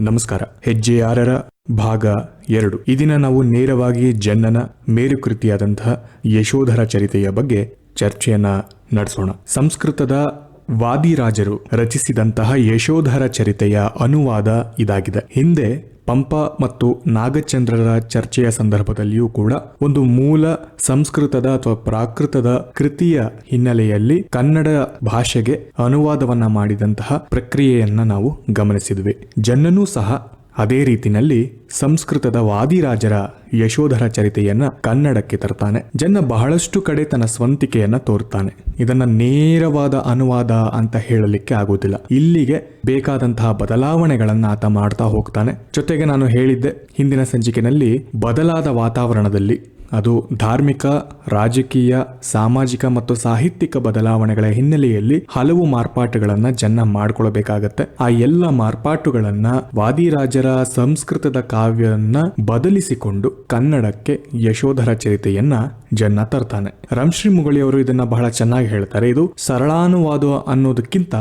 ನಮಸ್ಕಾರ. ಹೆಜ್ಜೆ 6ರ ಭಾಗ 2. ಈ ದಿನ ನಾವು ನೇರವಾಗಿ ಜನ್ನನ ಮೇರುಕೃತಿಯಾದಂತಹ ಯಶೋಧರ ಚರಿತೆಯ ಬಗ್ಗೆ ಚರ್ಚೆಯನ್ನ ನಡೆಸೋಣ. ಸಂಸ್ಕೃತದ ವಾದಿರಾಜರು ರಚಿಸಿದಂತಹ ಯಶೋಧರ ಚರಿತೆಯ ಅನುವಾದ ಇದಾಗಿದೆ. ಹಿಂದೆ ಪಂಪ ಮತ್ತು ನಾಗಚಂದ್ರರ ಚರ್ಚೆಯ ಸಂದರ್ಭದಲ್ಲಿಯೂ ಕೂಡ ಒಂದು ಮೂಲ ಸಂಸ್ಕೃತದ ಅಥವಾ ಪ್ರಾಕೃತದ ಕೃತಿಯ ಹಿನ್ನೆಲೆಯಲ್ಲಿ ಕನ್ನಡ ಭಾಷೆಗೆ ಅನುವಾದವನ್ನ ಮಾಡಿದಂತಹ ಪ್ರಕ್ರಿಯೆಯನ್ನ ನಾವು ಗಮನಿಸಿದ್ವಿ. ಜನ್ನನೂ ಸಹ ಅದೇ ರೀತಿನಲ್ಲಿ ಸಂಸ್ಕೃತದ ವಾದಿರಾಜರ ಯಶೋಧರ ಚರಿತೆಯನ್ನ ಕನ್ನಡಕ್ಕೆ ತರ್ತಾನೆ. ಜನ್ನ ಬಹಳಷ್ಟು ಕಡೆ ತನ್ನ ಸ್ವಂತಿಕೆಯನ್ನ ತೋರ್ತಾನೆ. ಇದನ್ನ ನೇರವಾದ ಅನುವಾದ ಅಂತ ಹೇಳಲಿಕ್ಕೆ ಆಗುವುದಿಲ್ಲ. ಇಲ್ಲಿಗೆ ಬೇಕಾದಂತಹ ಬದಲಾವಣೆಗಳನ್ನ ಆತ ಮಾಡ್ತಾ ಹೋಗ್ತಾನೆ. ಜೊತೆಗೆ ನಾನು ಹೇಳಿದ್ದೆ ಹಿಂದಿನ ಸಂಚಿಕೆಯಲ್ಲಿ, ಬದಲಾದ ವಾತಾವರಣದಲ್ಲಿ ಅದು ಧಾರ್ಮಿಕ, ರಾಜಕೀಯ, ಸಾಮಾಜಿಕ ಮತ್ತು ಸಾಹಿತ್ಯಿಕ ಬದಲಾವಣೆಗಳ ಹಿನ್ನೆಲೆಯಲ್ಲಿ ಹಲವು ಮಾರ್ಪಾಟುಗಳನ್ನ ಜನ್ನ ಮಾಡ್ಕೊಳ್ಬೇಕಾಗತ್ತೆ. ಆ ಎಲ್ಲ ಮಾರ್ಪಾಟುಗಳನ್ನ ವಾದಿರಾಜರ ಸಂಸ್ಕೃತದ ಕಾವ್ಯವನ್ನ ಬದಲಿಸಿಕೊಂಡು ಕನ್ನಡಕ್ಕೆ ಯಶೋಧರ ಚರಿತೆಯನ್ನ ಜನ್ನ ತರ್ತಾನೆ. ರಂಶ್ರೀ ಮುಗಳಿಯವರು ಇದನ್ನ ಬಹಳ ಚೆನ್ನಾಗಿ ಹೇಳ್ತಾರೆ. ಇದು ಸರಳಾನುವಾದ ಅನ್ನೋದಕ್ಕಿಂತ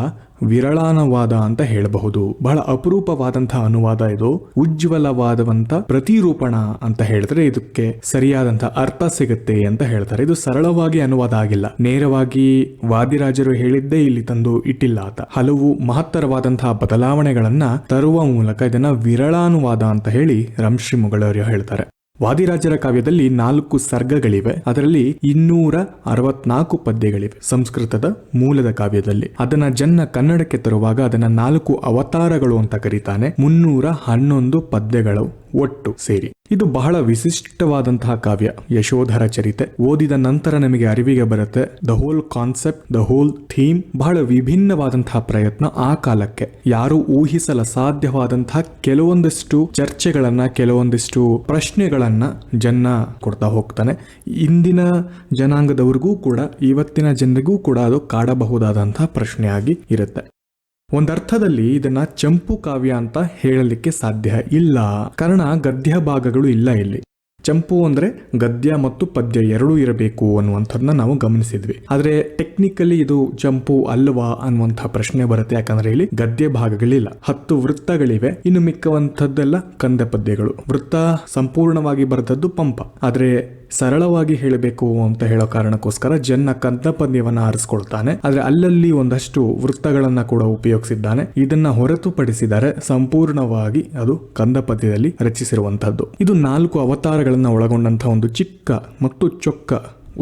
ವಿರಳಾನುವಾದ ಅಂತ ಹೇಳಬಹುದು. ಬಹಳ ಅಪರೂಪವಾದಂತಹ ಅನುವಾದ ಇದು. ಉಜ್ವಲವಾದವಂತ ಪ್ರತಿರೂಪಣ ಅಂತ ಹೇಳಿದ್ರೆ ಇದಕ್ಕೆ ಸರಿಯಾದಂತಹ ಅರ್ಥ ಸಿಗುತ್ತೆ ಅಂತ ಹೇಳ್ತಾರೆ. ಇದು ಸರಳವಾಗಿ ಅನುವಾದ ಆಗಿಲ್ಲ. ನೇರವಾಗಿ ವಾದಿರಾಜರು ಹೇಳಿದ್ದೇ ಇಲ್ಲಿ ತಂದು ಇಟ್ಟಿಲ್ಲ ಆತ. ಹಲವು ಮಹತ್ತರವಾದಂತಹ ಬದಲಾವಣೆಗಳನ್ನ ತರುವ ಮೂಲಕ ಇದನ್ನ ವಿರಳಾನುವಾದ ಅಂತ ಹೇಳಿ ರಂಶ್ರೀ ಮುಗಳವರು ಹೇಳ್ತಾರೆ. ವಾದಿರಾಜರ ಕಾವ್ಯದಲ್ಲಿ 4 ಸರ್ಗಗಳಿವೆ. ಅದರಲ್ಲಿ 264 ಪದ್ಯಗಳಿವೆ ಸಂಸ್ಕೃತದ ಮೂಲದ ಕಾವ್ಯದಲ್ಲಿ. ಅದನ್ನ ಜನ್ನ ಕನ್ನಡಕ್ಕೆ ತರುವಾಗ ಅದನ್ನ 4 ಅವತಾರಗಳು ಅಂತ ಕರೀತಾನೆ. 311 ಪದ್ಯಗಳು ಒಟ್ಟು ಸೇರಿ. ಇದು ಬಹಳ ವಿಶಿಷ್ಟವಾದಂತಹ ಕಾವ್ಯ ಯಶೋಧರ ಚರಿತೆ. ಓದಿದ ನಂತರ ನಮಗೆ ಅರಿವಿಗೆ ಬರುತ್ತೆ the whole concept, the whole theme. ಬಹಳ ವಿಭಿನ್ನವಾದಂತಹ ಪ್ರಯತ್ನ. ಆ ಕಾಲಕ್ಕೆ ಯಾರು ಊಹಿಸಲು ಸಾಧ್ಯವಾದಂತಹ ಕೆಲವೊಂದಿಷ್ಟು ಚರ್ಚೆಗಳನ್ನ, ಕೆಲವೊಂದಿಷ್ಟು ಪ್ರಶ್ನೆಗಳನ್ನ ಜನ್ನ ಕೊಡ್ತಾ ಹೋಗ್ತಾನೆ. ಇಂದಿನ ಜನಾಂಗದವರಿಗೂ ಕೂಡ, ಇವತ್ತಿನ ಜನರಿಗೂ ಕೂಡ ಅದು ಕಾಡಬಹುದಾದಂತಹ ಪ್ರಶ್ನೆಯಾಗಿ ಇರುತ್ತೆ. ಒಂದರ್ಥದಲ್ಲಿ ಇದನ್ನ ಚಂಪು ಕಾವ್ಯ ಅಂತ ಹೇಳಲಿಕ್ಕೆ ಸಾಧ್ಯ ಇಲ್ಲ. ಕಾರಣ ಗದ್ಯ ಭಾಗಗಳು ಇಲ್ಲ ಇಲ್ಲಿ. ಚಂಪು ಅಂದ್ರೆ ಗದ್ಯ ಮತ್ತು ಪದ್ಯ ಎರಡೂ ಇರಬೇಕು ಅನ್ನುವಂಥದ್ದನ್ನ ನಾವು ಗಮನಿಸಿದ್ವಿ. ಆದ್ರೆ ಟೆಕ್ನಿಕಲಿ ಇದು ಚಂಪು ಅಲ್ವಾ ಅನ್ನುವಂತಹ ಪ್ರಶ್ನೆ ಬರುತ್ತೆ. ಯಾಕಂದ್ರೆ ಇಲ್ಲಿ ಗದ್ಯ ಭಾಗಗಳಿಲ್ಲ. 10 ವೃತ್ತಗಳಿವೆ. ಇನ್ನು ಮಿಕ್ಕವಂಥದ್ದೆಲ್ಲ ಕಂದ ಪದ್ಯಗಳು. ವೃತ್ತ ಸಂಪೂರ್ಣವಾಗಿ ಬರೆದದ್ದು ಪಂಪ. ಆದ್ರೆ ಸರಳವಾಗಿ ಹೇಳಬೇಕು ಅಂತ ಹೇಳೋ ಕಾರಣಕ್ಕೋಸ್ಕರ ಜನ್ನ ಕಂದ ಪದ್ಯವನ್ನ ಆರಿಸ್ಕೊಳ್ತಾನೆ. ಆದ್ರೆ ಅಲ್ಲಲ್ಲಿ ಒಂದಷ್ಟು ವೃತ್ತಗಳನ್ನ ಕೂಡ ಉಪಯೋಗಿಸಿದ್ದಾನೆ. ಇದನ್ನ ಹೊರತುಪಡಿಸಿದರೆ ಸಂಪೂರ್ಣವಾಗಿ ಅದು ಕಂದ ಪದ್ಯದಲ್ಲಿ ರಚಿಸಿರುವಂತಹದ್ದು. ಇದು 4 ಅವತಾರಗಳನ್ನ ಒಳಗೊಂಡಂತಹ ಒಂದು ಚಿಕ್ಕ ಮತ್ತು ಚೊಕ್ಕ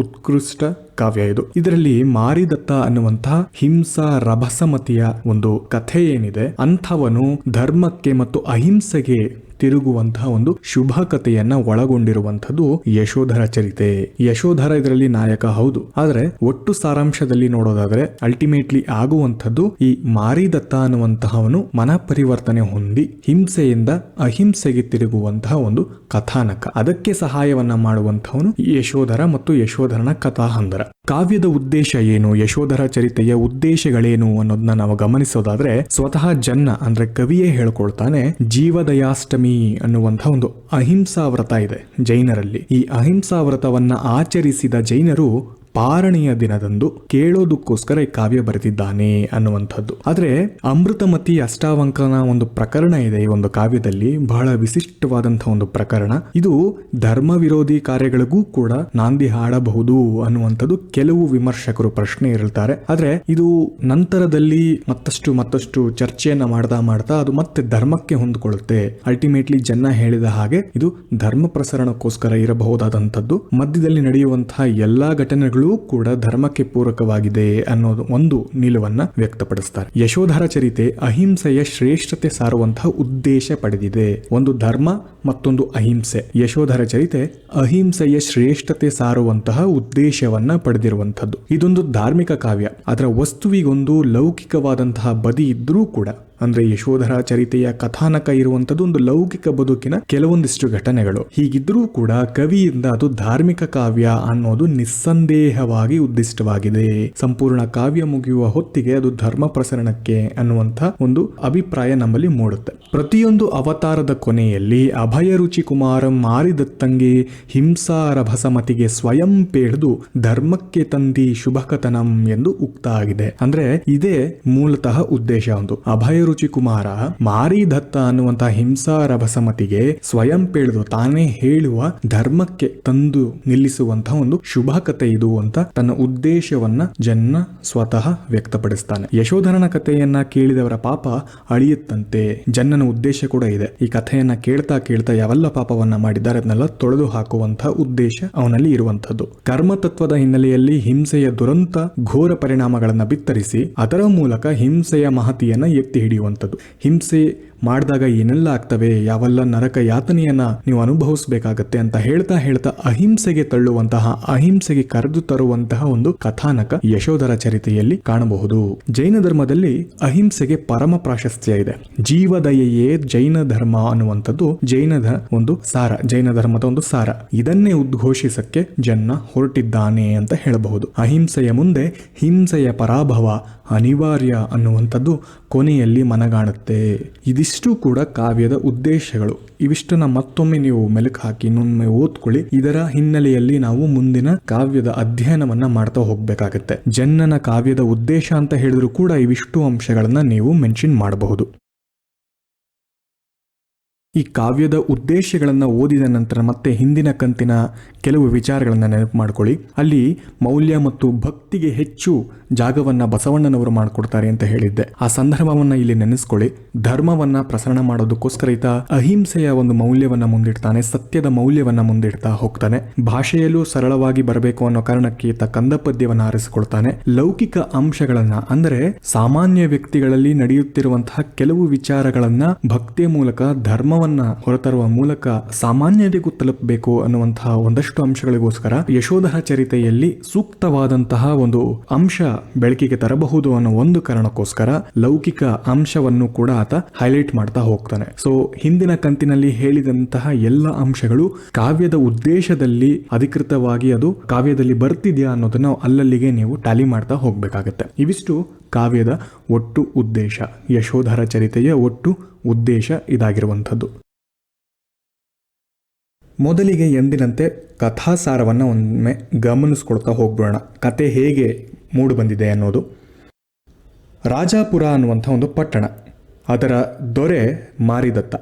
ಉತ್ಕೃಷ್ಟ ಕಾವ್ಯ ಇದು. ಇದರಲ್ಲಿ ಮಾರಿದತ್ತ ಅನ್ನುವಂತಹ ಹಿಂಸಾ ರಭಸಮತಿಯ ಒಂದು ಕಥೆ ಏನಿದೆ, ಅಂಥವನು ಧರ್ಮಕ್ಕೆ ಮತ್ತು ಅಹಿಂಸೆಗೆ ತಿರುಗುವಂತಹ ಒಂದು ಶುಭ ಕಥೆಯನ್ನ ಒಳಗೊಂಡಿರುವಂತದ್ದು ಯಶೋಧರ ಚರಿತೆ. ಯಶೋಧರ ಇದರಲ್ಲಿ ನಾಯಕ ಹೌದು. ಆದ್ರೆ ಒಟ್ಟು ಸಾರಾಂಶದಲ್ಲಿ ನೋಡೋದಾದ್ರೆ ಅಲ್ಟಿಮೇಟ್ಲಿ ಆಗುವಂಥದ್ದು ಈ ಮಾರಿದತ್ತ ಅನ್ನುವಂತಹವನು ಮನಪರಿವರ್ತನೆ ಹೊಂದಿ ಹಿಂಸೆಯಿಂದ ಅಹಿಂಸೆಗೆ ತಿರುಗುವಂತಹ ಒಂದು ಕಥಾನಕ. ಅದಕ್ಕೆ ಸಹಾಯವನ್ನ ಮಾಡುವಂತಹವನು ಯಶೋಧರ ಮತ್ತು ಯಶೋಧರನ ಕಥಾಹಂದರ. ಕಾವ್ಯದ ಉದ್ದೇಶ ಏನು, ಯಶೋಧರ ಚರಿತೆಯ ಉದ್ದೇಶಗಳೇನು ಅನ್ನೋದನ್ನ ನಾವು ಗಮನಿಸೋದಾದ್ರೆ ಸ್ವತಃ ಜನ್ನ ಅಂದ್ರೆ ಕವಿಯೇ ಹೇಳ್ಕೊಳ್ತಾನೆ. ಜೀವದಯಾಷ್ಟಮಿ ಅನ್ನುವಂತಹ ಒಂದು ಅಹಿಂಸಾ ವ್ರತ ಇದೆ ಜೈನರಲ್ಲಿ. ಈ ಅಹಿಂಸಾ ವ್ರತವನ್ನ ಆಚರಿಸಿದ ಜೈನರು ಪಾರಣೆಯ ದಿನದಂದು ಕೇಳೋದಕ್ಕೋಸ್ಕರ ಈ ಕಾವ್ಯ ಬರೆದಿದ್ದಾನೆ ಅನ್ನುವಂಥದ್ದು. ಆದ್ರೆ ಅಮೃತಮತಿ ಅಷ್ಟಾವಂಕನ ಒಂದು ಪ್ರಕರಣ ಇದೆ ಈ ಒಂದು ಕಾವ್ಯದಲ್ಲಿ. ಬಹಳ ವಿಶಿಷ್ಟವಾದಂತಹ ಒಂದು ಪ್ರಕರಣ ಇದು. ಧರ್ಮ ವಿರೋಧಿ ಕಾರ್ಯಗಳಿಗೂ ಕೂಡ ನಾಂದಿ ಹಾಡಬಹುದು ಅನ್ನುವಂಥದ್ದು ಕೆಲವು ವಿಮರ್ಶಕರು ಪ್ರಶ್ನೆ ಇರ್ತಾರೆ. ಆದ್ರೆ ಇದು ನಂತರದಲ್ಲಿ ಮತ್ತಷ್ಟು ಚರ್ಚೆಯನ್ನ ಮಾಡ್ತಾ ಅದು ಮತ್ತೆ ಧರ್ಮಕ್ಕೆ ಹೊಂದಿಕೊಳ್ಳುತ್ತೆ. ಅಲ್ಟಿಮೇಟ್ಲಿ ಜನ್ನ ಹೇಳಿದ ಹಾಗೆ ಇದು ಧರ್ಮ ಪ್ರಸರಣಕ್ಕೋಸ್ಕರ ಇರಬಹುದಾದಂಥದ್ದು. ಮಧ್ಯದಲ್ಲಿ ನಡೆಯುವಂತಹ ಎಲ್ಲಾ ಘಟನೆಗಳು ಕೂಡ ಧರ್ಮಕ್ಕೆ ಪೂರಕವಾಗಿದೆ ಅನ್ನೋದು ಒಂದು ನಿಲುವನ್ನ ವ್ಯಕ್ತಪಡಿಸ್ತಾರೆ. ಯಶೋಧರ ಚರಿತೆ ಅಹಿಂಸೆಯ ಶ್ರೇಷ್ಠತೆ ಸಾರುವಂತಹ ಉದ್ದೇಶ ಪಡೆದಿದೆ. ಒಂದು ಧರ್ಮ, ಮತ್ತೊಂದು ಅಹಿಂಸೆ. ಯಶೋಧರ ಚರಿತೆ ಅಹಿಂಸೆಯ ಶ್ರೇಷ್ಠತೆ ಸಾರುವಂತಹ ಉದ್ದೇಶವನ್ನ ಪಡೆದಿರುವಂತದ್ದು. ಇದೊಂದು ಧಾರ್ಮಿಕ ಕಾವ್ಯ. ಅದರ ವಸ್ತುವಿಗೊಂದು ಲೌಕಿಕವಾದಂತಹ ಬದಿ ಇದ್ರೂ ಕೂಡ, ಅಂದ್ರೆ ಯಶೋಧರ ಚರಿತೆಯ ಕಥಾನಕ ಇರುವಂತದ್ದು ಒಂದು ಲೌಕಿಕ ಬದುಕಿನ ಕೆಲವೊಂದಿಷ್ಟು ಘಟನೆಗಳು. ಹೀಗಿದ್ರೂ ಕೂಡ ಕವಿಯಿಂದ ಅದು ಧಾರ್ಮಿಕ ಕಾವ್ಯ ಅನ್ನೋದು ನಿಸ್ಸಂದೇಹವಾಗಿ ಉದ್ದಿಷ್ಟವಾಗಿದೆ. ಸಂಪೂರ್ಣ ಕಾವ್ಯ ಮುಗಿಯುವ ಹೊತ್ತಿಗೆ ಅದು ಧರ್ಮ ಪ್ರಸರಣಕ್ಕೆ ಅನ್ನುವಂಥ ಒಂದು ಅಭಿಪ್ರಾಯ ನಮ್ಮಲ್ಲಿ ಮೂಡುತ್ತೆ. ಪ್ರತಿಯೊಂದು ಅವತಾರದ ಕೊನೆಯಲ್ಲಿ ಅಭಯ ರುಚಿ ಕುಮಾರಂ ಮಾರಿದತ್ತಂಗೆ ಹಿಂಸಾರಭಸಮತಿಗೆ ಸ್ವಯಂ ಪೇಳ್ದು ಧರ್ಮಕ್ಕೆ ತಂದಿ ಶುಭಕಥನಂ ಎಂದು ಉಕ್ತ ಆಗಿದೆ. ಅಂದ್ರೆ ಇದೇ ಮೂಲತಃ ಉದ್ದೇಶ. ಒಂದು ಅಭಯ ಅಭಯರುಚಿ ಕುಮಾರ ಮಾರಿದತ್ತ ಅನ್ನುವಂತಹ ಹಿಂಸಾ ರಭಸಮತಿಗೆ ಸ್ವಯಂ ಪೇಳಿದು ತಾನೇ ಹೇಳುವ ಧರ್ಮಕ್ಕೆ ತಂದು ನಿಲ್ಲಿಸುವಂತಹ ಒಂದು ಶುಭ ಕಥೆ ಇದು ಅಂತ ತನ್ನ ಉದ್ದೇಶವನ್ನ ಜನ್ನ ಸ್ವತಃ ವ್ಯಕ್ತಪಡಿಸ್ತಾನೆ. ಯಶೋಧರನ ಕಥೆಯನ್ನ ಕೇಳಿದವರ ಪಾಪ ಅಳಿಯುತ್ತಂತೆ. ಜನ್ನನ ಉದ್ದೇಶ ಕೂಡ ಇದೆ. ಈ ಕಥೆಯನ್ನ ಕೇಳ್ತಾ ಕೇಳ್ತಾ ಯಾವೆಲ್ಲ ಪಾಪವನ್ನ ಮಾಡಿದ್ದಾರೆ ಅದನ್ನೆಲ್ಲ ತೊಳೆದು ಹಾಕುವಂತಹ ಉದ್ದೇಶ ಅವನಲ್ಲಿ ಇರುವಂತದ್ದು. ಕರ್ಮ ತತ್ವದ ಹಿನ್ನೆಲೆಯಲ್ಲಿ ಹಿಂಸೆಯ ದುರಂತ ಘೋರ ಪರಿಣಾಮಗಳನ್ನ ಬಿತ್ತರಿಸಿ ಅದರ ಮೂಲಕ ಹಿಂಸೆಯ ಮಹತಿಯನ್ನ ಎತ್ತಿ ಹಿಡಿಯುವಂಥದ್ದು. ಹಿಂಸೆ ಮಾಡಿದಾಗ ಏನೆಲ್ಲ ಆಗ್ತವೆ, ಯಾವೆಲ್ಲ ನರಕ ಯಾತನೆಯನ್ನ ನೀವು ಅನುಭವಿಸಬೇಕಾಗತ್ತೆ ಅಂತ ಹೇಳ್ತಾ ಹೇಳ್ತಾ ಅಹಿಂಸೆಗೆ ತಳ್ಳುವಂತಹ, ಅಹಿಂಸೆಗೆ ಕರೆದು ತರುವಂತಹ ಒಂದು ಕಥಾನಕ ಯಶೋಧರ ಚರಿತೆಯಲ್ಲಿ ಕಾಣಬಹುದು. ಜೈನ ಧರ್ಮದಲ್ಲಿ ಅಹಿಂಸೆಗೆ ಪರಮ ಪ್ರಾಶಸ್ತ್ಯ ಇದೆ. ಜೀವದಯೆಯೇ ಜೈನ ಧರ್ಮ ಅನ್ನುವಂಥದ್ದು ಜೈನದ ಒಂದು ಸಾರ, ಜೈನ ಧರ್ಮದ ಒಂದು ಸಾರ. ಇದನ್ನೇ ಉದ್ಘೋಷಿಸಕ್ಕೆ ಜನ್ನ ಹೊರಟಿದ್ದಾನೆ ಅಂತ ಹೇಳಬಹುದು. ಅಹಿಂಸೆಯ ಮುಂದೆ ಹಿಂಸೆಯ ಪರಾಭವ ಅನಿವಾರ್ಯ ಅನ್ನುವಂಥದ್ದು ಕೊನೆಯಲ್ಲಿ ಮನಗಾಣುತ್ತೆ. ಇದಿಷ್ಟು ಕೂಡ ಕಾವ್ಯದ ಉದ್ದೇಶಗಳು. ಇವಿಷ್ಟನ್ನ ಮತ್ತೊಮ್ಮೆ ನೀವು ಮೆಲುಕು ಹಾಕಿ ಇನ್ನೊಮ್ಮೆ ಓದ್ಕೊಳ್ಳಿ. ಇದರ ಹಿನ್ನೆಲೆಯಲ್ಲಿ ನಾವು ಮುಂದಿನ ಕಾವ್ಯದ ಅಧ್ಯಯನವನ್ನ ಮಾಡ್ತಾ ಹೋಗ್ಬೇಕಾಗತ್ತೆ. ಜನ್ನನ ಕಾವ್ಯದ ಉದ್ದೇಶ ಅಂತ ಹೇಳಿದ್ರು ಕೂಡ ಇವಿಷ್ಟು ಅಂಶಗಳನ್ನ ನೀವು ಮೆನ್ಷನ್ ಮಾಡಬಹುದು. ಈ ಕಾವ್ಯದ ಉದ್ದೇಶಗಳನ್ನ ಓದಿದ ನಂತರ ಮತ್ತೆ ಹಿಂದಿನ ಕಂತಿನ ಕೆಲವು ವಿಚಾರಗಳನ್ನ ನೆನಪು ಮಾಡ್ಕೊಳ್ಳಿ. ಅಲ್ಲಿ ಮೌಲ್ಯ ಮತ್ತು ಭಕ್ತಿಗೆ ಹೆಚ್ಚು ಜಾಗವನ್ನ ಬಸವಣ್ಣನವರು ಮಾಡಿಕೊಡ್ತಾರೆ ಅಂತ ಹೇಳಿದ್ದೆ. ಆ ಸಂದರ್ಭವನ್ನ ಇಲ್ಲಿ ನೆನೆಸ್ಕೊಳ್ಳಿ. ಧರ್ಮವನ್ನ ಪ್ರಸರಣ ಮಾಡೋದಕ್ಕೋಸ್ಕರ ಈತ ಅಹಿಂಸೆಯ ಒಂದು ಮೌಲ್ಯವನ್ನ ಮುಂದಿಡ್ತಾನೆ, ಸತ್ಯದ ಮೌಲ್ಯವನ್ನ ಮುಂದಿಡ್ತಾ ಹೋಗ್ತಾನೆ. ಭಾಷೆಯಲ್ಲೂ ಸರಳವಾಗಿ ಬರಬೇಕು ಅನ್ನೋ ಕಾರಣಕ್ಕೆ ಈತ ಕಂದ ಪದ್ಯವನ್ನ ಆರಿಸಿಕೊಳ್ತಾನೆ. ಲೌಕಿಕ ಅಂಶಗಳನ್ನ ಅಂದರೆ ಸಾಮಾನ್ಯ ವ್ಯಕ್ತಿಗಳಲ್ಲಿ ನಡೆಯುತ್ತಿರುವಂತಹ ಕೆಲವು ವಿಚಾರಗಳನ್ನ ಭಕ್ತಿಯ ಮೂಲಕ ಧರ್ಮವನ್ನ ಹೊರತರುವ ಮೂಲಕ ಸಾಮಾನ್ಯರಿಗೂ ತಲುಪಬೇಕು ಅನ್ನುವಂತಹ ಒಂದಷ್ಟು ಅಂಶಗಳಿಗೋಸ್ಕರ ಯಶೋಧರ ಚರಿತೆಯಲ್ಲಿ ಸೂಕ್ತವಾದಂತಹ ಒಂದು ಅಂಶ ಬೆಳಕಿಗೆ ತರಬಹುದು ಅನ್ನೋ ಒಂದು ಕಾರಣಕ್ಕೋಸ್ಕರ ಲೌಕಿಕ ಅಂಶವನ್ನು ಕೂಡ ಆತ ಹೈಲೈಟ್ ಮಾಡ್ತಾ ಹೋಗ್ತಾನೆ. ಸೊ ಹಿಂದಿನ ಕಂತಿನಲ್ಲಿ ಹೇಳಿದಂತಹ ಎಲ್ಲ ಅಂಶಗಳು ಕಾವ್ಯದ ಉದ್ದೇಶದಲ್ಲಿ ಅಧಿಕೃತವಾಗಿ ಅದು ಕಾವ್ಯದಲ್ಲಿ ಬರ್ತಿದ್ಯಾ ಅನ್ನೋದನ್ನ ಅಲ್ಲಲ್ಲಿಗೆ ನೀವು ಟ್ಯಾಲಿ ಮಾಡ್ತಾ ಹೋಗ್ಬೇಕಾಗತ್ತೆ. ಇವಿಷ್ಟು ಕಾವ್ಯದ ಒಟ್ಟು ಉದ್ದೇಶ. ಯಶೋಧರ ಚರಿತೆಯ ಒಟ್ಟು ಉದ್ದೇಶ ಇದಾಗಿರುವಂಥದ್ದು. ಮೊದಲಿಗೆ ಎಂದಿನಂತೆ ಕಥಾಸಾರವನ್ನು ಒಮ್ಮೆ ಗಮನಿಸ್ಕೊಳ್ತಾ ಹೋಗ್ಬಿಡೋಣ. ಕತೆ ಹೇಗೆ ಮೂಡು ಬಂದಿದೆ ಅನ್ನೋದು. ರಾಜಾಪುರ ಅನ್ನುವಂಥ ಒಂದು ಪಟ್ಟಣ, ಅದರ ದೊರೆ ಮಾರಿದತ್ತ.